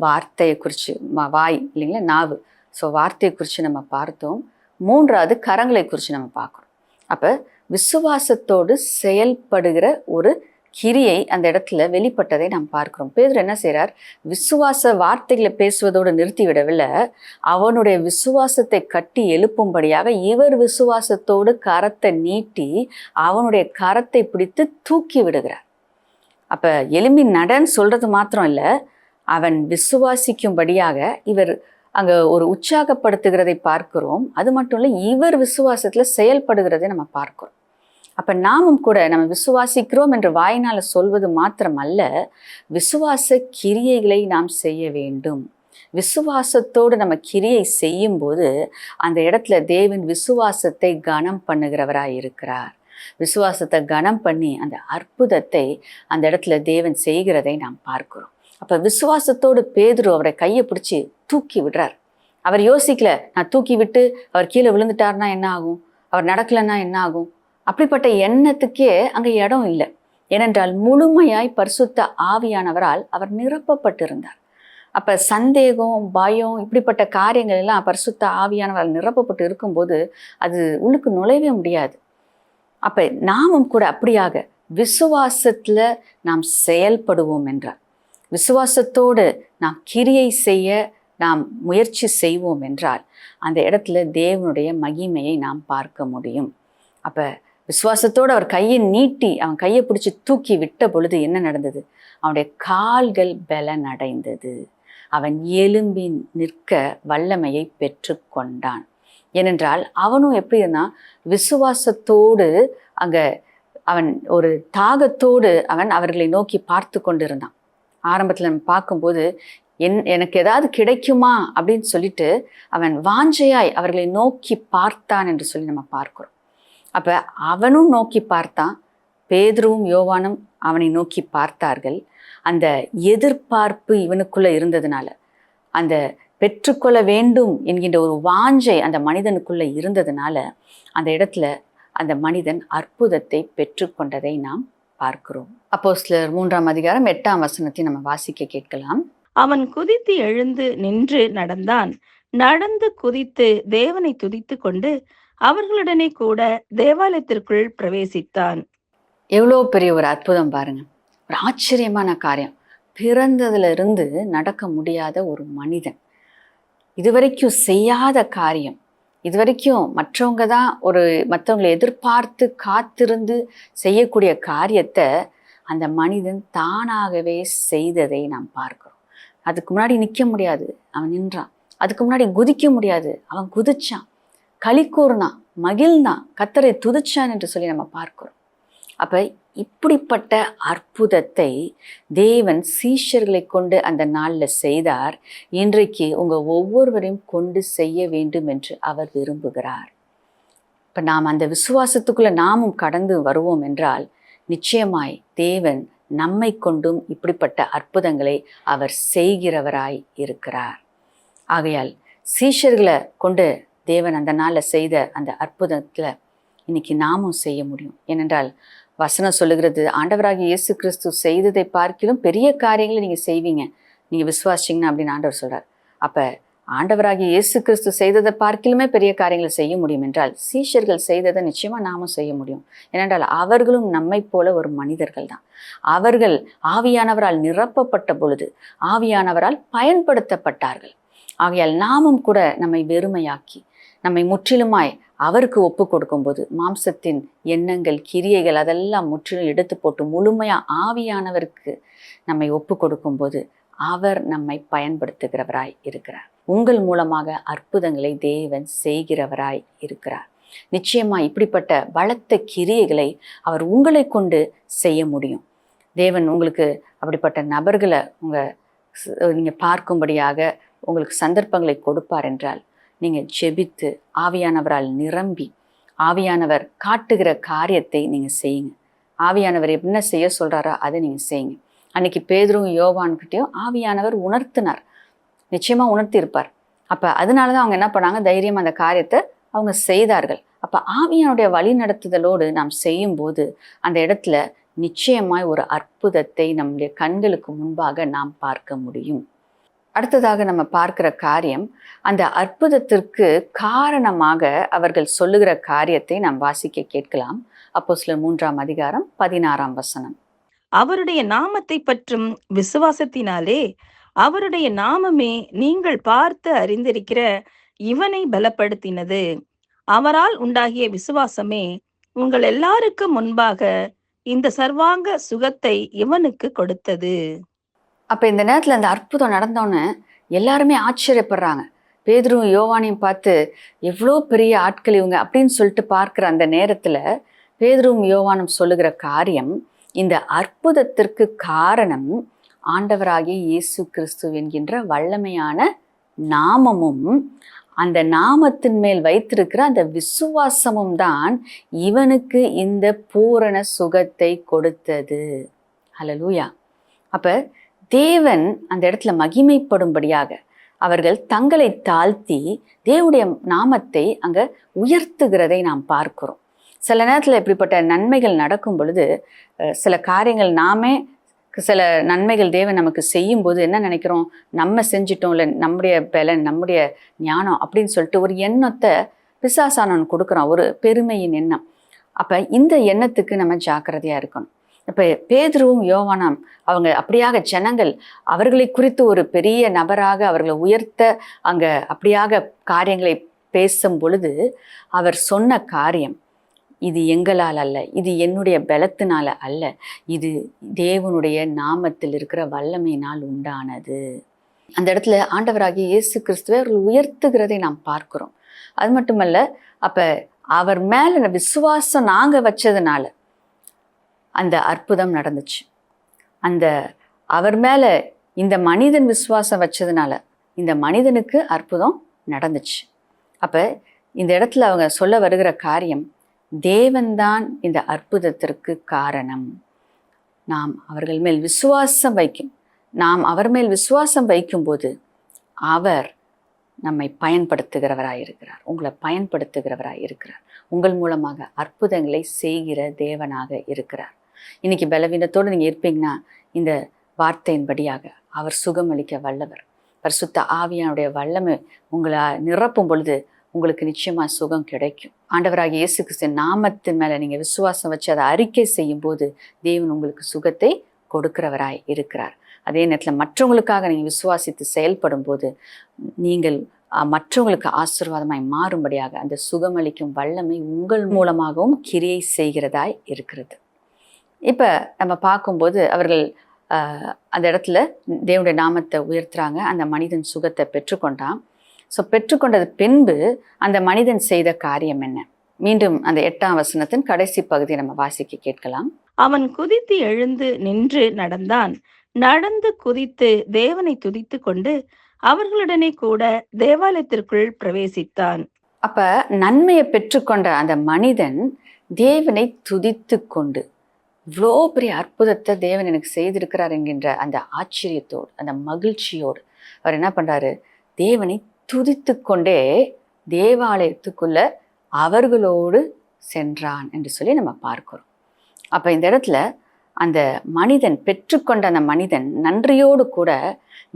வார்த்தையை குறித்து, வாய் இல்லைங்களா, நாவு. ஸோ வார்த்தையை குறித்து நம்ம பார்த்தோம். மூன்றாவது கரங்களை குறித்து நம்ம பார்க்குறோம். அப்போ விசுவாசத்தோடு செயல்படுகிற ஒரு கிரியை அந்த இடத்துல வெளிப்பட்டதை நாம் பார்க்கிறோம். பேதுரு என்ன செய்கிறார்? விசுவாச வார்த்தைகளை பேசுவதோடு நிறுத்தி விடவில்லை, அவனுடைய விசுவாசத்தை கட்டி எழுப்பும்படியாக இவர் விசுவாசத்தோடு கரத்தை நீட்டி அவனுடைய கரத்தை பிடித்து தூக்கி விடுகிறார். அப்போ எலும்பி நடன்னு சொல்கிறது மாத்திரம் இல்லை, அவன் விசுவாசிக்கும்படியாக இவர் அங்கே ஒரு உற்சாகப்படுத்துகிறதை பார்க்கிறோம். அது மட்டும் இல்லை, இவர் விசுவாசத்தில் செயல்படுகிறதை நம்ம பார்க்கிறோம். அப்போ நாமும் கூட நம்ம விசுவாசிக்கிறோம் என்று வாயினால் சொல்வது மாத்திரம் அல்ல, விசுவாச கிரியைகளை நாம் செய்ய வேண்டும். விசுவாசத்தோடு நம்ம கிரியை செய்யும்போது அந்த இடத்துல தேவன் விசுவாசத்தை கனம் பண்ணுகிறவராய் இருக்கிறார். விசுவாசத்தை கனம் பண்ணி அந்த அற்புதத்தை அந்த இடத்துல தேவன் செய்கிறதை நாம் பார்க்கிறோம். அப்போ விசுவாசத்தோடு பேதுரு அவரை கையை பிடிச்சி தூக்கி விடுறார். அவர் யோசிக்கல, நான் தூக்கி விட்டு அவர் கீழே விழுந்துட்டார்னா என்ன ஆகும், அவர் நடக்கலைன்னா என்ன ஆகும், அப்படிப்பட்ட எண்ணத்துக்கே அங்கே இடம் இல்லை. ஏனென்றால் முழுமையாய் பரிசுத்த ஆவியானவரால் அவர் நிரப்பப்பட்டிருந்தார். அப்போ சந்தேகம், பயம், இப்படிப்பட்ட காரியங்கள் எல்லாம் பரிசுத்த ஆவியானவரால் நிரப்பப்பட்டு இருக்கும்போது அது உள்ளுக்கு நுழைவே முடியாது. அப்போ நாமும் கூட அப்படியாக விசுவாசத்தில் நாம் செயல்படுவோம் என்றால், விசுவாசத்தோடு நாம் கிரியை செய்ய நாம் முயற்சி செய்வோம் என்றால் அந்த இடத்துல தேவனுடைய மகிமையை நாம் பார்க்க முடியும். அப்போ விசுவாசத்தோடு அவர் கையை நீட்டி அவன் கையை பிடிச்சி தூக்கி விட்ட பொழுது என்ன நடந்தது? அவனுடைய கால்கள் பலனடைந்தது. அவன் எழும்பி நிற்க வல்லமையை பெற்று கொண்டான். ஏனென்றால் அவனும் எப்படி இருந்தான்? விசுவாசத்தோடு அங்கே அவன் ஒரு தாகத்தோடு அவன் அவர்களை நோக்கி பார்த்து கொண்டு இருந்தான். ஆரம்பத்தில் நம்ம பார்க்கும்போது எனக்கு ஏதாவது கிடைக்குமா அப்படின்னு சொல்லிட்டு அவன் வாஞ்சையாய் அவர்களை நோக்கி பார்த்தான் என்று சொல்லி நம்ம பார்க்கிறோம். அப்போ அவனும் நோக்கி பார்த்தான், பேதுருவும் யோவானும் அவனை நோக்கி பார்த்தார்கள். அந்த எதிர்பார்ப்பு இவனுக்குள்ளே இருந்ததுனால, அந்த பெற்றுக்கொள்ள வேண்டும் என்கின்ற ஒரு வாஞ்சை அந்த மனிதனுக்குள்ளே இருந்ததுனால அந்த இடத்துல அந்த மனிதன் அற்புதத்தை பெற்றுக்கொண்டதை நாம் பார்க்கிறோம். அப்போஸ்தலர் 3ஆம் அதிகாரம் 8ஆம் வசனத்தை நம்ம வாசிக்க கேட்கலாம். அவன் குதித்து எழுந்து நின்று நடந்தான். நடந்து குதித்து தேவனை துதித்து கொண்டு அவர்களுடனே கூட தேவாலயத்திற்குள் பிரவேசித்தான். எவ்வளோ பெரிய ஒரு அற்புதம் பாருங்க, ஒரு ஆச்சரியமான காரியம். பிறந்ததுல இருந்து நடக்க முடியாத ஒரு மனிதன், இதுவரைக்கும் செய்யாத காரியம், இதுவரைக்கும் மற்றவங்க தான் மற்றவங்களை எதிர்பார்த்து காத்திருந்து செய்யக்கூடிய காரியத்தை அந்த மனிதன் தானாகவே செய்ததை நாம் பார்க்கிறோம். அதுக்கு முன்னாடி நிற்க முடியாது, அவன் நின்றான். அதுக்கு முன்னாடி குதிக்க முடியாது, அவன் குதிச்சான். களி கூர்னான், மகிழ்ந்தான், கர்த்தரை துதிச்சான் என்று சொல்லி நம்ம பார்க்கிறோம். அப்போ இப்படிப்பட்ட அற்புதத்தை தேவன் சீஷர்களை கொண்டு அந்த நாளில் செய்தார். இன்றைக்கு உங்கள் ஒவ்வொருவரையும் கொண்டு செய்ய வேண்டும் என்று அவர் விரும்புகிறார். இப்போ நாம் அந்த விசுவாசத்துக்குள்ளே நாமும் கடந்து வருவோம் என்றால் நிச்சயமாய் தேவன் நம்மை கொண்டும் இப்படிப்பட்ட அற்புதங்களை அவர் செய்கிறவராய் இருக்கிறார். ஆகையால் சீஷர்களை கொண்டு தேவன் அந்த நாளில் செய்த அந்த அற்புதத்தில் இன்னைக்கு நாமும் செய்ய முடியும். ஏனென்றால் வசனம் சொல்லுகிறது, ஆண்டவராகிய இயேசு கிறிஸ்து செய்ததை பார்க்கிலும் பெரிய காரியங்களை நீங்கள் செய்வீங்க, நீங்கள் விசுவாசிங்கன்னா அப்படின்னு ஆண்டவர் சொல்கிறார். அப்போ ஆண்டவராகிய இயேசு கிறிஸ்து செய்ததை பார்க்கிலுமே பெரிய காரியங்களை செய்ய முடியும் என்றால் சீஷர்கள் செய்ததை நிச்சயமாக நாமும் செய்ய முடியும். ஏனென்றால் அவர்களும் நம்மை போல ஒரு மனிதர்கள் தான். அவர்கள் ஆவியானவரால் நிரப்பப்பட்ட பொழுது ஆவியானவரால் பயன்படுத்தப்பட்டார்கள். ஆகையால் நாமும் கூட நம்மை வெறுமையாக்கி நம்மை முற்றிலுமாய் அவருக்கு ஒப்பு கொடுக்கும்போது மாம்சத்தின் எண்ணங்கள், கிரியைகள் அதெல்லாம் முற்றிலும் எடுத்து போட்டு முழுமையாக ஆவியானவருக்கு நம்மை ஒப்பு கொடுக்கும்போது அவர் நம்மை பயன்படுத்துகிறவராய் இருக்கிறார். உங்கள் மூலமாக அற்புதங்களை தேவன் செய்கிறவராய் இருக்கிறார். நிச்சயமாக இப்படிப்பட்ட பலத்த கிரியைகளை அவர் உங்களை கொண்டு செய்ய முடியும். தேவன் உங்களுக்கு அப்படிப்பட்ட நபர்களை நீங்கள் பார்க்கும்படியாக உங்களுக்கு சந்தர்ப்பங்களை கொடுப்பார் என்றால் நீங்கள் ஜெபித்து ஆவியானவரால் நிரம்பி ஆவியானவர் காட்டுகிற காரியத்தை நீங்கள் செய்யுங்க. ஆவியானவர் என்ன செய்ய சொல்கிறாரோ அதை நீங்கள் செய்யுங்க. அன்னைக்கு பேதுருவும் யோவான்கிட்டையும் ஆவியானவர் உணர்த்தினார், நிச்சயமாக உணர்த்தியிருப்பார். அப்போ அதனால தான் அவங்க என்ன பண்ணாங்க, தைரியமாக அந்த காரியத்தை அவங்க செய்தார்கள். அப்போ ஆவியானுடைய வழி நடத்துதலோடு நாம் செய்யும்போது அந்த இடத்துல நிச்சயமாய் ஒரு அற்புதத்தை நம்முடைய கண்களுக்கு முன்பாக நாம் பார்க்க முடியும். அடுத்ததாக நம்ம பார்க்கிற காரியம், அந்த அற்புதத்திற்கு காரணமாக அவர்கள் சொல்லுகிற காரியத்தை நாம் வாசிக்க கேட்கலாம். அப்போஸ்தலர் 3ஆம் அதிகாரம் 16ஆம் வசனம். அவருடைய நாமத்தை பற்றும் விசுவாசத்தினாலே அவருடைய நாமமே நீங்கள் பார்த்து அறிந்திருக்கிற இவனை பலப்படுத்தினது. அவரால் உண்டாகிய விசுவாசமே உங்கள் எல்லாருக்கும் முன்பாக இந்த சர்வாங்க சுகத்தை இவனுக்கு கொடுத்தது. அப்ப இந்த நேரத்துல அந்த அற்புதம் நடந்தோன்னு எல்லாருமே ஆச்சரியப்படுறாங்க. பேதுருவும் யோவானையும் பார்த்து எவ்வளோ பெரிய ஆட்கள் இவங்க அப்படின்னு சொல்லிட்டு பார்க்கிற அந்த நேரத்துல பேதுருவும் யோவானும் சொல்லுகிற காரியம், இந்த அற்புதத்திற்கு காரணம் ஆண்டவராகிய இயேசு கிறிஸ்து என்கின்ற வல்லமையான நாமமும் அந்த நாமத்தின் மேல் வைத்திருக்கிற அந்த விசுவாசமும் தான் இவனுக்கு இந்த பூரண சுகத்தை கொடுத்தது. ஹல்லேலூயா. அப்ப தேவன் அந்த இடத்துல மகிமைப்படும்படியாக அவர்கள் தங்களை தாழ்த்தி தேவனுடைய நாமத்தை அங்க உயர்த்துகிறதை நாம் பார்க்கிறோம். சில நேரத்தில் இப்படிப்பட்ட நன்மைகள் நடக்கும் பொழுது சில காரியங்கள் நாமே சில நன்மைகள் தேவன் நமக்கு செய்யும் போது என்ன நினைக்கிறோம், நம்ம செஞ்சிட்டோம், இல்லை நம்முடைய பலன் நம்முடைய ஞானம் அப்படின்னு சொல்லிட்டு ஒரு எண்ணத்தை பிசாசானவன் கொடுக்குறான், ஒரு பெருமையின் எண்ணம். அப்போ இந்த எண்ணத்துக்கு நம்ம ஜாக்கிரதையாக இருக்கணும். இப்போ பேதுருவும் யோவானும் அவங்க அப்படியாக ஜனங்கள் அவர்களை குறித்து ஒரு பெரிய நபராக அவர்களை உயர்த்த அங்கே அப்படியாக காரியங்களை பேசும் பொழுது அவர் சொன்ன காரியம், இது எங்களால் அல்ல, இது என்னுடைய பலத்தினால அல்ல, இது தேவனுடைய நாமத்தில் இருக்கிற வல்லமையினால் உண்டானது. அந்த இடத்துல ஆண்டவராகிய இயேசு கிறிஸ்துவை அவர்கள் உயர்த்துகிறதை நாம் பார்க்கிறோம். அது மட்டுமல்ல, அப்போ அவர் மேலே விசுவாசம் நாங்கள் வச்சதுனால அந்த அற்புதம் நடந்துச்சு. அந்த அவர் மேலே இந்த மனிதன் விசுவாசம் வச்சதுனால இந்த மனிதனுக்கு அற்புதம் நடந்துச்சு. அப்போ இந்த இடத்துல அவங்க சொல்ல வருகிற காரியம், தேவன்தான் இந்த அற்புதத்திற்கு காரணம். நாம் அவர்கள் மேல் விசுவாசம் நாம் அவர் மேல் விசுவாசம் வைக்கும்போது அவர் நம்மை பயன்படுத்துகிறவராயிருக்கிறார், உங்களை பயன்படுத்துகிறவராயிருக்கிறார், உங்கள் மூலமாக அற்புதங்களை செய்கிற தேவனாக இருக்கிறார். இன்னைக்கு பலவீனத்தோடு நீங்கள் இருப்பீங்கன்னா இந்த வார்த்தையின்படியாக அவர் சுகமளிக்க வல்லவர். பரிசுத்த ஆவியானுடைய வல்லமை உங்களை நிரப்பும் பொழுது உங்களுக்கு நிச்சயமாக சுகம் கிடைக்கும். ஆண்டவராகிய இயேசு கிறிஸ்து நாமத்தின் மேலே நீங்கள் விசுவாசம் வச்சு அதை அறிக்கை செய்யும் போது தேவன் உங்களுக்கு சுகத்தை கொடுக்கிறவராய் இருக்கிறார். அதே நேரத்தில் மற்றவங்களுக்காக நீங்கள் விசுவாசித்து செயல்படும் போது நீங்கள் மற்றவங்களுக்கு ஆசீர்வாதமாய் மாறும்படியாக அந்த சுகமளிக்கும் வல்லமை உங்கள் மூலமாகவும் கிரியை செய்கிறதாய் இருக்கிறது. இப்போ நம்ம பார்க்கும்போது அவர்கள் அந்த இடத்துல தேவனுடைய நாமத்தை உயர்த்துறாங்க. அந்த மனிதன் சுகத்தை பெற்றுக்கொண்டான். ஸோ பெற்றுக்கொண்டது பின்பு அந்த மனிதன் செய்த காரியம் என்ன? மீண்டும் அந்த 8ஆம் வசனத்தின் கடைசி பகுதியை நம்ம வாசிக்க கேட்கலாம். அவன் குதித்து எழுந்து நின்று நடந்தான். நடந்து குதித்து தேவனை துதித்து கொண்டு அவர்களுடனே கூட தேவாலயத்திற்குள் பிரவேசித்தான். அப்ப நன்மையை பெற்றுக்கொண்ட அந்த மனிதன் தேவனை துதித்து கொண்டு, இவ்வளோ பெரிய அற்புதத்தை தேவன் எனக்கு செய்திருக்கிறார் என்கின்ற அந்த ஆச்சரியத்தோடு அந்த மகிழ்ச்சியோடு அவர் என்ன பண்றாரு, தேவனை துதித்து கொண்டே தேவாலயத்துக்குள்ள அவர்களோடு சென்றான் என்று சொல்லி நம்ம பார்க்கிறோம். அப்ப இந்த இடத்துல அந்த மனிதன் பெற்றுக்கொண்ட அந்த மனிதன் நன்றியோடு கூட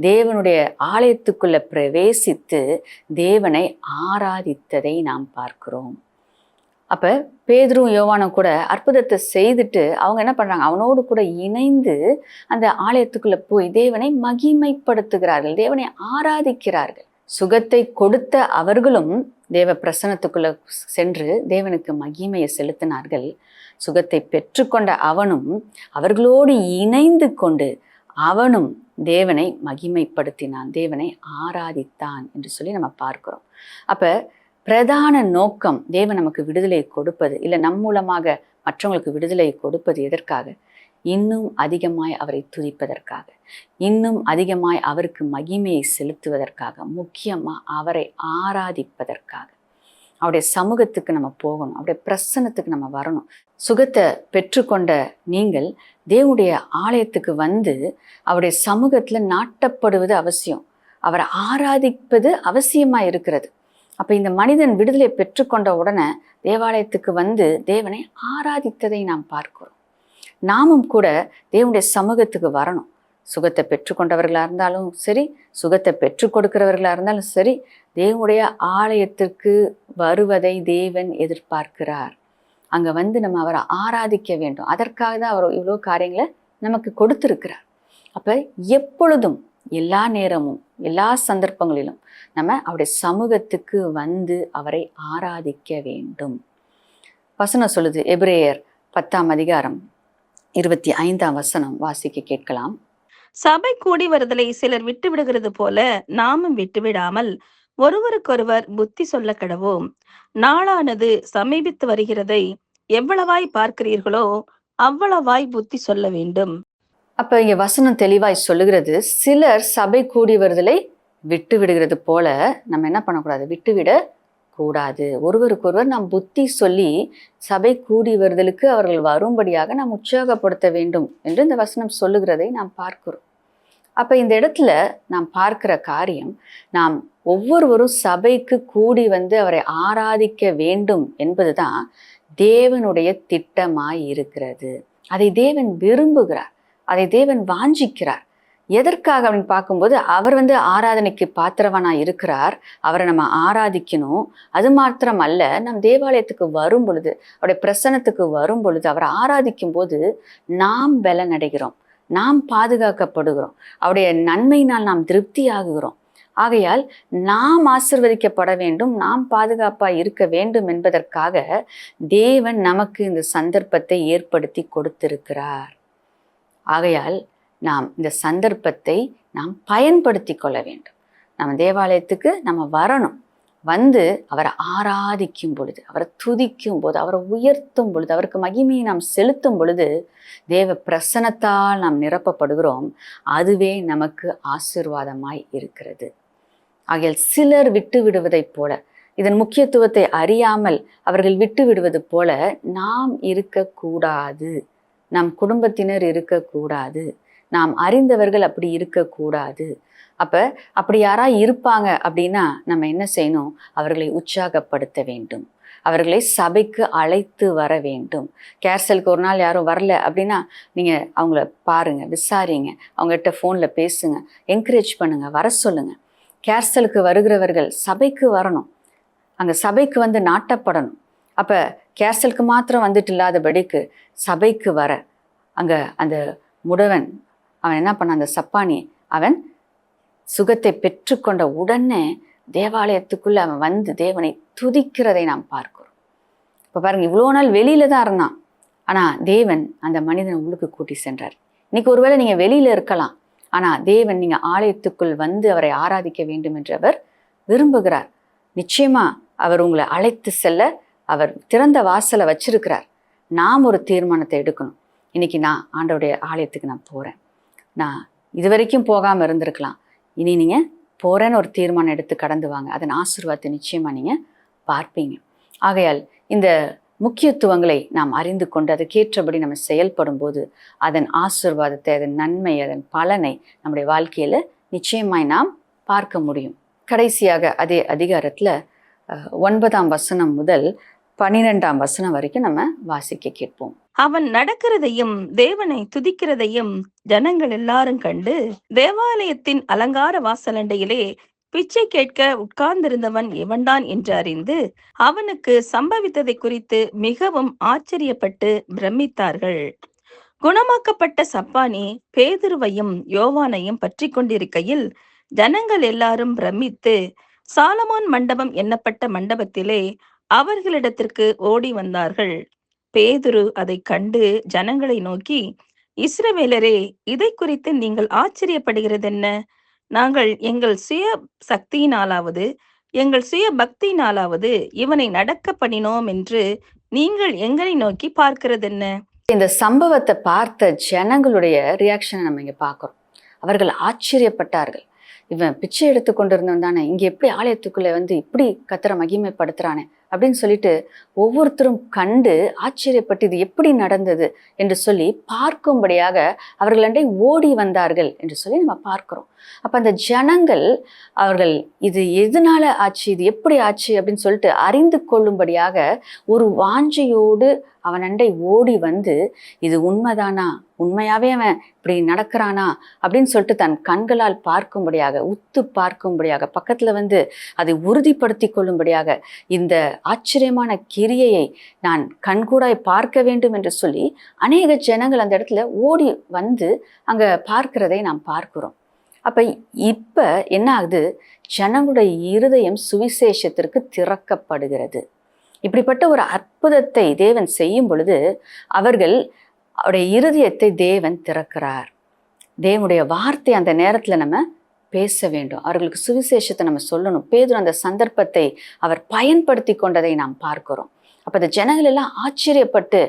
தேவனுடைய ஆலயத்துக்குள்ள பிரவேசித்து தேவனை ஆராதித்ததை நாம் பார்க்கிறோம். அப்ப பேதுருவும் யோவானும் கூட அற்புதத்தை செய்துட்டு அவங்க என்ன பண்றாங்க, அவனோடு கூட இணைந்து அந்த ஆலயத்துக்குள்ள போய் தேவனை மகிமைப்படுத்துகிறார்கள், தேவனை ஆராதிக்கிறார்கள். சுகத்தை கொடுத்த அவர்களும் தேவ பிரசன்னத்துக்குள்ள சென்று தேவனுக்கு மகிமையை செலுத்தினார்கள். சுகத்தை பெற்றுக்கொண்ட அவனும் அவர்களோடு இணைந்து கொண்டு அவனும் தேவனை மகிமைப்படுத்தினான், தேவனை ஆராதித்தான் என்று சொல்லி நம்ம பார்க்கிறோம். அப்ப பிரதான நோக்கம் தேவன் நமக்கு விடுதலையை கொடுப்பது, இல்லை நம் மூலமாக மற்றவங்களுக்கு விடுதலையை கொடுப்பது எதற்காக? இன்னும் அதிகமாய் அவரை துதிப்பதற்காக, இன்னும் அதிகமாய் அவருக்கு மகிமையை செலுத்துவதற்காக, முக்கியமா அவரை ஆராதிப்பதற்காக. அவருடைய சமூகத்துக்கு நம்ம போகணும், அவருடைய பிரசன்னத்துக்கு நம்ம வரணும். சுகத்தை பெற்றுக்கொண்ட நீங்கள் தேவனுடைய ஆலயத்துக்கு வந்து அவருடைய சமூகத்துல நாட்டப்படுவது அவசியம், அவரை ஆராதிப்பது அவசியமா இருக்கிறது. அப்ப இந்த மனிதன் விடுதலை பெற்றுக்கொண்ட உடனே தேவாலயத்துக்கு வந்து தேவனை ஆராதித்ததை நாம் பார்க்கிறோம். நாமும் கூட தேவனுடைய சமூகத்துக்கு வரணும். சுகத்தை பெற்றுக்கொண்டவர்களாக இருந்தாலும் சரி, சுகத்தை பெற்றுக் கொடுக்கிறவர்களாக இருந்தாலும் சரி, தேவனுடைய ஆலயத்திற்கு வருவதை தேவன் எதிர்பார்க்கிறார். அங்கே வந்து நம்ம அவரை ஆராதிக்க வேண்டும். அதற்காக தான் அவர் இவ்வளோ காரியங்களை நமக்கு கொடுத்துருக்கிறார். அப்போ எப்பொழுதும், எல்லா நேரமும், எல்லா சந்தர்ப்பங்களிலும் நம்ம அவருடைய சமூகத்துக்கு வந்து அவரை ஆராதிக்க வேண்டும். வசனம் சொல்லுது, எபிரேயர் 10:25 வாசிக்க கேட்கலாம். சபை கூடி வருதலை சிலர் விட்டு விடுகிறது போல நாமும் விட்டுவிடாமல் ஒருவருக்கொருவர் புத்தி சொல்ல கடவோம். நாளானது சமீபித்து வருகிறதை எவ்வளவாய் பார்க்கிறீர்களோ அவ்வளவாய் புத்தி சொல்ல வேண்டும். அப்ப இங்க வசனம் தெளிவாய் சொல்லுகிறது, சிலர் சபை கூடி வருதலை விட்டு விடுகிறது போல நம்ம என்ன பண்ணக்கூடாது, விட்டுவிட கூடாது. ஒருவருக்கொருவர் நாம் புத்தி சொல்லி சபை கூடி வருதலுக்கு அவர்கள் வரும்படியாக நாம் உற்சாகப்படுத்த வேண்டும் என்று இந்த வசனம் சொல்லுகிறதை நாம் பார்க்கிறோம். அப்ப இந்த இடத்துல நாம் பார்க்கிற காரியம், நாம் ஒவ்வொருவரும் சபைக்கு கூடி வந்து அவரை ஆராதிக்க வேண்டும் என்பதுதான் தேவனுடைய திட்டமாய் இருக்கிறது. அதை தேவன் விரும்புகிறார், அதை தேவன் வாஞ்சிக்கிறார். எதற்காக அப்படின்னு பார்க்கும்போது, அவர் வந்து ஆராதனைக்கு பாத்திரவனா இருக்கிறார், அவரை நம்ம ஆராதிக்கணும். அது மாத்திரம் அல்ல, நம் தேவாலயத்துக்கு வரும் பொழுது, அவருடைய பிரசன்னத்துக்கு வரும் பொழுது, அவரை ஆராதிக்கும் போது நாம் பலன் அடைகிறோம், நாம் பாதுகாக்கப்படுகிறோம், அவருடைய நன்மையினால் நாம் திருப்தி ஆகுகிறோம். ஆகையால் நாம் ஆசீர்வதிக்கப்பட வேண்டும், நாம் பாதுகாப்பாக இருக்க வேண்டும் என்பதற்காக தேவன் நமக்கு இந்த சந்தர்ப்பத்தை ஏற்படுத்தி கொடுத்திருக்கிறார். ஆகையால் நாம் இந்த சந்தர்ப்பத்தை நாம் பயன்படுத்தி கொள்ள வேண்டும். நம்ம தேவாலயத்துக்கு நம்ம வரணும், வந்து அவரை ஆராதிக்கும் பொழுது, அவரை துதிக்கும் போது, அவரை உயர்த்தும் பொழுது, அவருக்கு மகிமையை நாம் செலுத்தும் பொழுது தேவ பிரசன்னத்தால் நாம் நிரப்பப்படுகிறோம். அதுவே நமக்கு ஆசீர்வாதமாய் இருக்கிறது. ஆகையால் சிலர் விட்டு விடுவதைப் போல, இதன் முக்கியத்துவத்தை அறியாமல் அவர்கள் விட்டு விடுவது போல நாம் இருக்கக்கூடாது. நம் குடும்பத்தினர் இருக்கக்கூடாது, நாம் அறிந்தவர்கள் அப்படி இருக்கக்கூடாது. அப்படி யாரா இருப்பாங்க அப்படின்னா நம்ம என்ன செய்யணும், அவர்களை உற்சாகப்படுத்த வேண்டும், அவர்களை சபைக்கு அழைத்து வர வேண்டும். கேர்சலுக்கு ஒரு நாள் யாரும் வரல அப்படின்னா நீங்கள் அவங்கள பாருங்க, விசாரிங்க, அவங்ககிட்ட ஃபோனில் பேசுங்க, என்கரேஜ் பண்ணுங்க, வர சொல்லுங்க. கேர்சலுக்கு வருகிறவர்கள் சபைக்கு வரணும், அங்கே சபைக்கு வந்து நாட்டப்படணும். அப்போ கேர்சலுக்கு மாத்திரம் வந்துட்டு இல்லாதபடிக்கு சபைக்கு வர, அங்கே அந்த முடவன் அவன் என்ன பண்ண, அந்த சப்பானி அவன் சுகத்தை பெற்றுக்கொண்ட உடனே தேவாலயத்துக்குள்ள அவன் வந்து தேவனை துதிக்கிறதை நாம் பார்க்கிறோம். இப்போ பாருங்க, இவ்வளோ நாள் வெளியில தான் இருந்தான், ஆனால் தேவன் அந்த மனிதனை உள்ளுக்கு கூட்டி சென்றார். இன்னைக்கு ஒருவேளை நீங்கள் வெளியில இருக்கலாம், ஆனால் தேவன் நீங்கள் ஆலயத்துக்குள் வந்து அவரை ஆராதிக்க வேண்டும் என்று அவர் விரும்புகிறார். நிச்சயமா அவர் உங்களை அழைத்து செல்ல அவர் திறந்த வாசலை வச்சிருக்கிறார். நாம் ஒரு தீர்மானத்தை எடுக்கணும். இன்னைக்கு நான் ஆண்டவருடைய ஆலயத்துக்கு நான் போகிறேன், நான் இது வரைக்கும் போகாமல் இருந்திருக்கலாம், இனி நீங்கள் போகிறேன்னு ஒரு தீர்மானம் எடுத்து கடந்து வாங்க. அதன் ஆசீர்வாதத்தை நிச்சயமாக நீங்கள் பார்ப்பீங்க. ஆகையால் இந்த முக்கியத்துவங்களை நாம் அறிந்து கொண்டு அதுக்கேற்றபடி நம்ம செயல்படும் போது அதன் ஆசீர்வாதத்தை, அதன் நன்மை, அதன் பலனை நம்முடைய வாழ்க்கையில் நிச்சயமாய் நாம் பார்க்க முடியும். கடைசியாக அதே அதிகாரத்தில் 9 முதல் 12 வரைக்கும் நம்ம வாசிக்க கேட்போம். அவன் நடக்கிறதையும் தேவனை துதிக்கிறதையும் ஜனங்கள் எல்லாரும் கண்டு, தேவாலயத்தின் அலங்கார வாசலண்டையிலே பிச்சை கேட்க உட்கார்ந்திருந்தவன் எவன்தான் என்று அறிந்து அவனுக்கு சம்பவித்ததை குறித்து மிகவும் ஆச்சரியப்பட்டு பிரமித்தார்கள். குணமாக்கப்பட்ட சப்பானி பேதுருவையும் யோவானையும் பற்றி கொண்டிருக்கையில் ஜனங்கள் எல்லாரும் பிரமித்து சாலமோன் மண்டபம் எண்ணப்பட்ட மண்டபத்திலே அவர்களிடத்திற்கு ஓடி வந்தார்கள். பேதுரு அதை கண்டு ஜனங்களை நோக்கி, இஸ்ரவேலரே, இதை குறித்து நீங்கள் ஆச்சரியப்படுகிறது என்ன? நாங்கள் எங்கள் சுய சக்தியினாலாவது எங்கள் சுய பக்தியினாலாவது இவனை நடக்க பண்ணினோம் என்று நீங்கள் எங்களை நோக்கி பார்க்கிறது என்ன? இந்த சம்பவத்தை பார்த்த ஜனங்களுடைய ரியாக்ஷனை நம்ம இங்க பார்க்கிறோம். அவர்கள் ஆச்சரியப்பட்டார்கள். இவன் பிச்சை எடுத்து கொண்டிருந்தவன் தானே, இங்க எப்படி ஆலயத்துக்குள்ள வந்து இப்படி கர்த்தரை மகிமைப்படுத்துறானே அப்படின்னு சொல்லிட்டு ஒவ்வொருத்தரும் கண்டு ஆச்சரியப்பட்டு இது எப்படி நடந்தது என்று சொல்லி பார்க்கும்படியாக அவர்களண்டை ஓடி வந்தார்கள் என்று சொல்லி நம்ம பார்க்கிறோம். அப்ப அந்த ஜனங்கள் அவர்கள் இது எதனால ஆச்சு, இது எப்படி ஆச்சு அப்படின்னு சொல்லிட்டு அறிந்து கொள்ளும்படியாக ஒரு வாஞ்சையோடு அவன் அண்டை ஓடி வந்து இது உண்மைதானா, உண்மையாவே அவன் இப்படி நடக்கிறானா அப்படின்னு சொல்லிட்டு தன் கண்களால் பார்க்கும்படியாக, உத்து பார்க்கும்படியாக, பக்கத்துல வந்து அதை உறுதிப்படுத்தி கொள்ளும்படியாக இந்த ஆச்சரியமான கிரியையை நான் கண்கூடாய் பார்க்க வேண்டும் என்று சொல்லி அநேக ஜனங்கள் அந்த இடத்துல ஓடி வந்து அங்க பார்க்கிறதை நாம் பார்க்கிறோம். அப்ப இப்ப என்ன ஆகுது, ஜனங்களுடைய இருதயம் சுவிசேஷத்திற்கு திறக்கப்படுகிறது. இப்படிப்பட்ட ஒரு அற்புதத்தை தேவன் செய்யும் பொழுது அவருடைய இருதயத்தை தேவன் திறக்கிறார். தேவனுடைய வார்த்தை அந்த நேரத்துல நம்ம பேச வேண்டும், அவர்களுக்கு சுவிசேஷத்தை நம்ம சொல்லணும். பேதுரு அந்த சந்தர்ப்பத்தை அவர் பயன்படுத்தி கொண்டதை நாம் பார்க்கிறோம். அப்ப இந்த ஜனங்கள் எல்லாம் ஆச்சரியப்பட்டு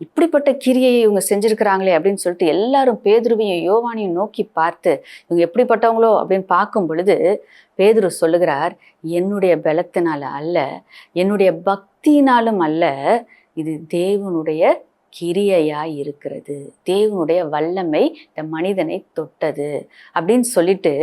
இப்படிப்பட்ட கிரியையை இவங்க செஞ்சிருக்கிறாங்களே அப்படின்னு சொல்லிட்டு எல்லாரும் பேதுருவையும் யோவானையும் நோக்கி பார்த்து இவங்க எப்படிப்பட்டவங்களோ அப்படின்னு பார்க்கும் பொழுது பேதுரு சொல்லுகிறார், என்னுடைய பலத்தினால அல்ல, என்னுடைய பக்தியினாலும் அல்ல, இது தேவனுடைய கிரியையாய் இருக்கிறது, தேவனுடைய வல்லமை இந்த மனிதனை தொட்டது அப்படின்னு சொல்லிட்டு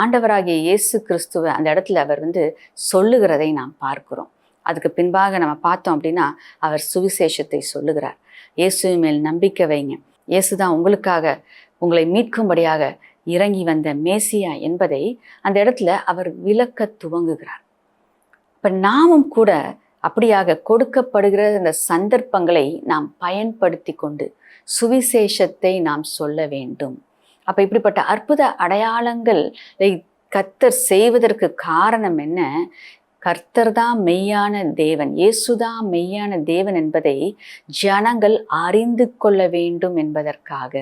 ஆண்டவராகிய இயேசு கிறிஸ்துவ அந்த இடத்துல அவர் வந்து சொல்லுகிறதை நாம் பார்க்கிறோம். அதுக்கு பின்பாக நம்ம பார்த்தோம் அப்படின்னா அவர் சுவிசேஷத்தை சொல்லுகிறார். இயேசு மேல் நம்பிக்கை வைங்க, இயேசுதான் உங்களுக்காக உங்களை மீட்கும்படியாக இறங்கி வந்த மேசியா என்பதை அந்த இடத்துல அவர் விளக்க துவங்குகிறார். இப்ப நாமும் கூட அப்படியாக கொடுக்கப்படுகிற அந்த சந்தர்ப்பங்களை நாம் பயன்படுத்தி கொண்டு சுவிசேஷத்தை நாம் சொல்ல வேண்டும். அப்ப இப்படிப்பட்ட அற்புத அடையாளங்களை கர்த்தர் செய்வதற்கு காரணம் என்ன? கர்த்தர் தான் மெய்யான தேவன், இயேசுதான் மெய்யான தேவன் என்பதை ஜனங்கள் அறிந்து கொள்ள வேண்டும் என்பதற்காக.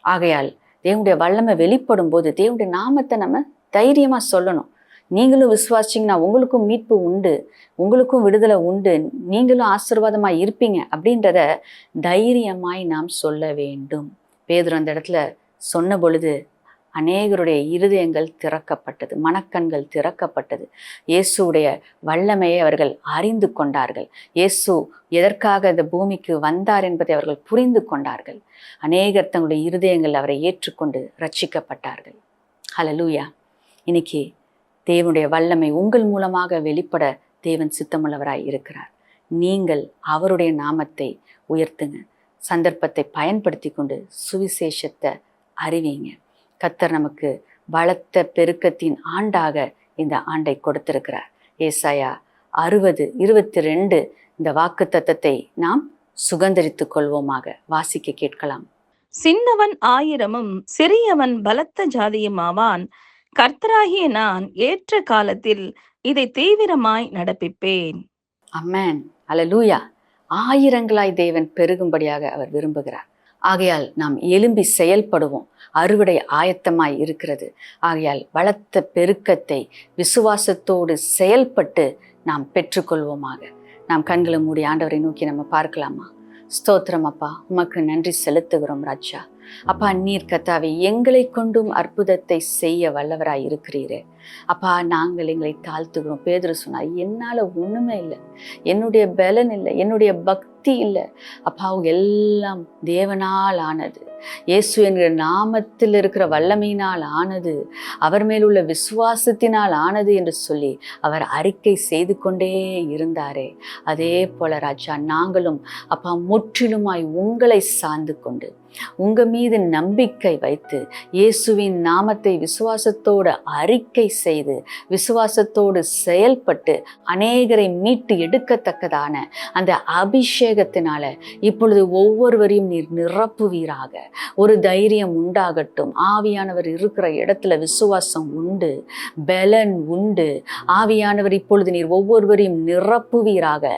ஆகையால் தேவனுடைய வல்லமை வெளிப்படும் போது தேவனுடைய நாமத்தை நம்ம தைரியமா சொல்லணும். நீங்களும் விசுவாசிங்கன்னா உங்களுக்கும் மீட்பு உண்டு, உங்களுக்கும் விடுதலை உண்டு, நீங்களும் ஆசீர்வாதமா இருப்பீங்க அப்படின்றத தைரியமாய் நாம் சொல்ல வேண்டும். பேதுரு அந்த இடத்துல சொன்ன பொழுது அநேகருடைய இருதயங்கள் திறக்கப்பட்டது, மனக்கண்கள் திறக்கப்பட்டது. இயேசுடைய வல்லமையை அவர்கள் அறிந்து கொண்டார்கள். இயேசு எதற்காக இந்த பூமிக்கு வந்தார் என்பதை அவர்கள் புரிந்து கொண்டார்கள். அநேகர் தங்களுடைய இருதயங்கள் அவரை ஏற்றுக்கொண்டு ரட்சிக்கப்பட்டார்கள். ஹல்லேலூயா. இன்னைக்கு தேவனுடைய வல்லமை உங்கள் மூலமாக வெளிப்பட தேவன் சித்தமுள்ளவராய் இருக்கிறார். நீங்கள் அவருடைய நாமத்தை உயர்த்துங்க, சந்தர்ப்பத்தை பயன்படுத்தி கொண்டு சுவிசேஷத்தை அறிவிங்க. கர்த்தர் நமக்கு பலத்த பெருக்கத்தின் ஆண்டாக இந்த ஆண்டை கொடுத்திருக்கிறார். ஏசாயா 60:22 இந்த வாக்கு தத்தத்தை நாம் சுகந்தரித்துக் கொள்வோமாக. வாசிக்க கேட்கலாம். சின்னவன் 1000 சிறியவன் பலத்த ஜாதியும் ஆவான். கர்த்தராகிய நான் ஏற்ற காலத்தில் இதை தீவிரமாய் நடப்பிப்பேன். அமேன். அல்லேலூயா. ஆயிரங்களாய் தேவன் பெருகும்படியாக அவர் விரும்புகிறார். ஆகையால் நாம் எழும்பி செயல்படுவோம். அறுவடை ஆயத்தமாய் இருக்கிறது. ஆகையால் பலத்த பெருக்கத்தை விசுவாசத்தோடு செயல்பட்டு நாம் பெற்றுக்கொள்வோமாக. நாம் கண்களை மூடி ஆண்டவரை நோக்கி நம்ம பார்க்கலாமா? ஸ்தோத்திரம் அப்பா, உமக்கு நன்றி செலுத்துகிறோம் ராஜா. அப்பா, நீர் கர்த்தாவே எங்களை கொண்டும் அற்புதத்தை செய்ய வல்லவராய் இருக்கிறீரே. அப்பா, நாங்கள் எங்களை தாழ்த்துகிறோம். பேதுரு சொன்னார், என்னால ஒண்ணுமே இல்லை, என்னுடைய பலன் இல்லை, என்னுடைய பக்தி இல்லை. அப்பா, எல்லாம் தேவனால் ஆனது, இயேசு என்கிற நாமத்தில் இருக்கிற வல்லமையினால் ஆனது, அவர் மேலுள்ள விசுவாசத்தினால் ஆனது என்று சொல்லி அவர் அறிக்கை செய்து கொண்டே இருந்தாரே. அதே போல ராஜா, நாங்களும் அப்பா முற்றிலுமாய் உங்களை சார்ந்து கொண்டு உங்க மீது நம்பிக்கை வைத்து இயேசுவின் நாமத்தை விசுவாசத்தோடு அறிக்கை செய்து விசுவாசத்தோடு செயல்பட்டு அநேகரை மீட்டு எடுக்கத்தக்கதான அந்த அபிஷேகத்தினால இப்பொழுது ஒவ்வொருவரையும் நீர் நிரப்புவீராக. ஒரு தைரியம் உண்டாகட்டும். ஆவியானவர் இருக்கிற இடத்துல விசுவாசம் உண்டு, பலன் உண்டு. ஆவியானவர் இப்பொழுது நீர் ஒவ்வொருவரையும் நிரப்புவீராக.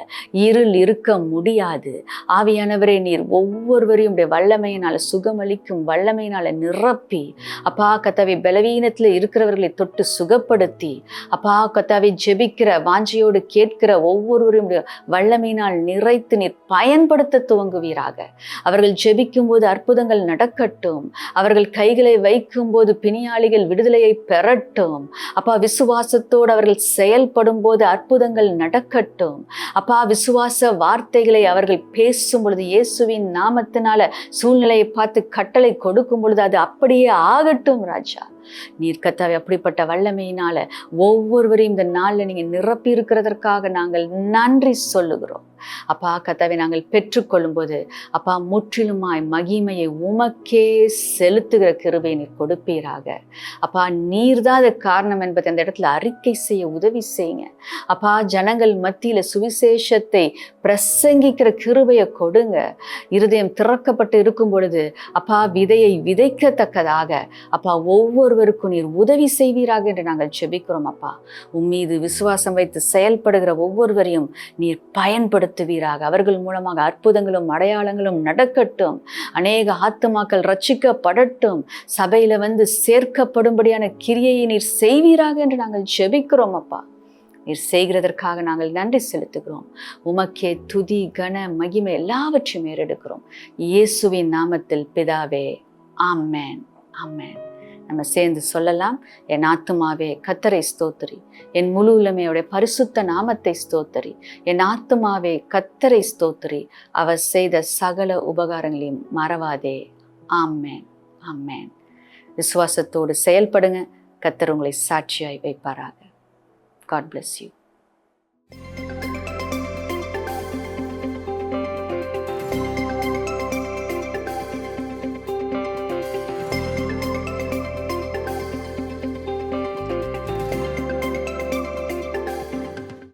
இருள் இருக்க முடியாது. ஆவியானவரே, நீர் ஒவ்வொருவரையும் வல்லமையினால் ஆவியினால சுகமளிக்கும் வல்லமையினால நிரப்பி அப்பா கத்தாவே பலவீனத்துல இருக்கிறவர்களை தொட்டு சுகப்படுத்தி அப்பா கத்தாவே ஜெபிக்கிற வாஞ்சையோடு கேட்கிற ஒவ்வொருவரும் வல்லமையினால் நிறைத்து நீர் பயன்படுத்த துவங்குவீராக. அவர்கள் ஜெபிக்கும் போது அற்புதங்கள் நடக்கட்டும். அவர்கள் கைகளை வைக்கும் போது பிணியாளிகள் விடுதலையை பெறட்டும். அப்பா விசுவாசத்தோடு அவர்கள் செயல்படும் போது அற்புதங்கள் நடக்கட்டும். அப்பா விசுவாச வார்த்தைகளை அவர்கள் பேசும் பொழுது இயேசுவின் நாமத்தினால சூழ்நிலையை பார்த்து கட்டளை கொடுக்கும் பொழுது அது அப்படியே ஆகட்டும் ராஜா. நீர் கத்தாவே அப்படிப்பட்ட வல்லமையினால ஒவ்வொருவரையும் இந்த நாளில் நீங்க நிரப்பி இருக்கிறதற்காக நாங்கள் நன்றி சொல்லுகிறோம். அப்பா கத்தாவே நாங்கள் பெற்றுக்கொள்ளும் போது அப்பா முற்றிலுமாய் மகிமையை உமக்கே செலுத்துகிற கிருபையை நீர் கொடுப்பீராக. அப்பா நீர்தான் அது காரணம் என்பதை அந்த இடத்துல அறிக்கை செய்ய உதவி செய்யுங்க. அப்பா ஜனங்கள் மத்தியில சுவிசேஷத்தை பிரசங்கிக்கிற கிருபையை கொடுங்க. இருதயம் திறக்கப்பட்டு இருக்கும் பொழுது அப்பா விதையை விதைக்கத்தக்கதாக அப்பா ஒவ்வொருவருக்கும் நீர் உதவி செய்வீராக என்று நாங்கள் ஜெபிக்கிறோம். அப்பா உம்மீது விசுவாசம் வைத்து செயல்படுகிற ஒவ்வொருவரையும் நீர் பயன்படுத்துவீராக. அவர்கள் மூலமாக அற்புதங்களும் அடையாளங்களும் நடக்கட்டும். அநேக ஆத்துமாக்கள் ரட்சிக்கப்படட்டும். சபையில வந்து சேர்க்கப்படும்படியான கிரியையை நீர் செய்வீராக என்று நாங்கள் ஜெபிக்கிறோம். அப்பா நீர் செய்கிறதற்காக நாங்கள் நன்றி செலுத்துகிறோம். உமக்கே துதி கன மகிமை எல்லாவற்றையும் ஏறெடுக்கிறோம். இயேசுவின் நாமத்தில் பிதாவே, ஆமென், ஆமென். நம்ம சேர்ந்து சொல்லலாம். என் ஆத்துமாவே கர்த்தரை ஸ்தோத்திரி, என் முழு உள்ளமையோட பரிசுத்த நாமத்தை ஸ்தோத்திரி. என் ஆத்துமாவே கர்த்தரை ஸ்தோத்திரி, அவர் செய்த சகல உபகாரங்களையும் மறவாதே. ஆமென், ஆமென். விசுவாசத்தோடு செயல்படுங்க. கர்த்தர் உங்களை சாட்சியாய் வைப்பாராக. God bless you.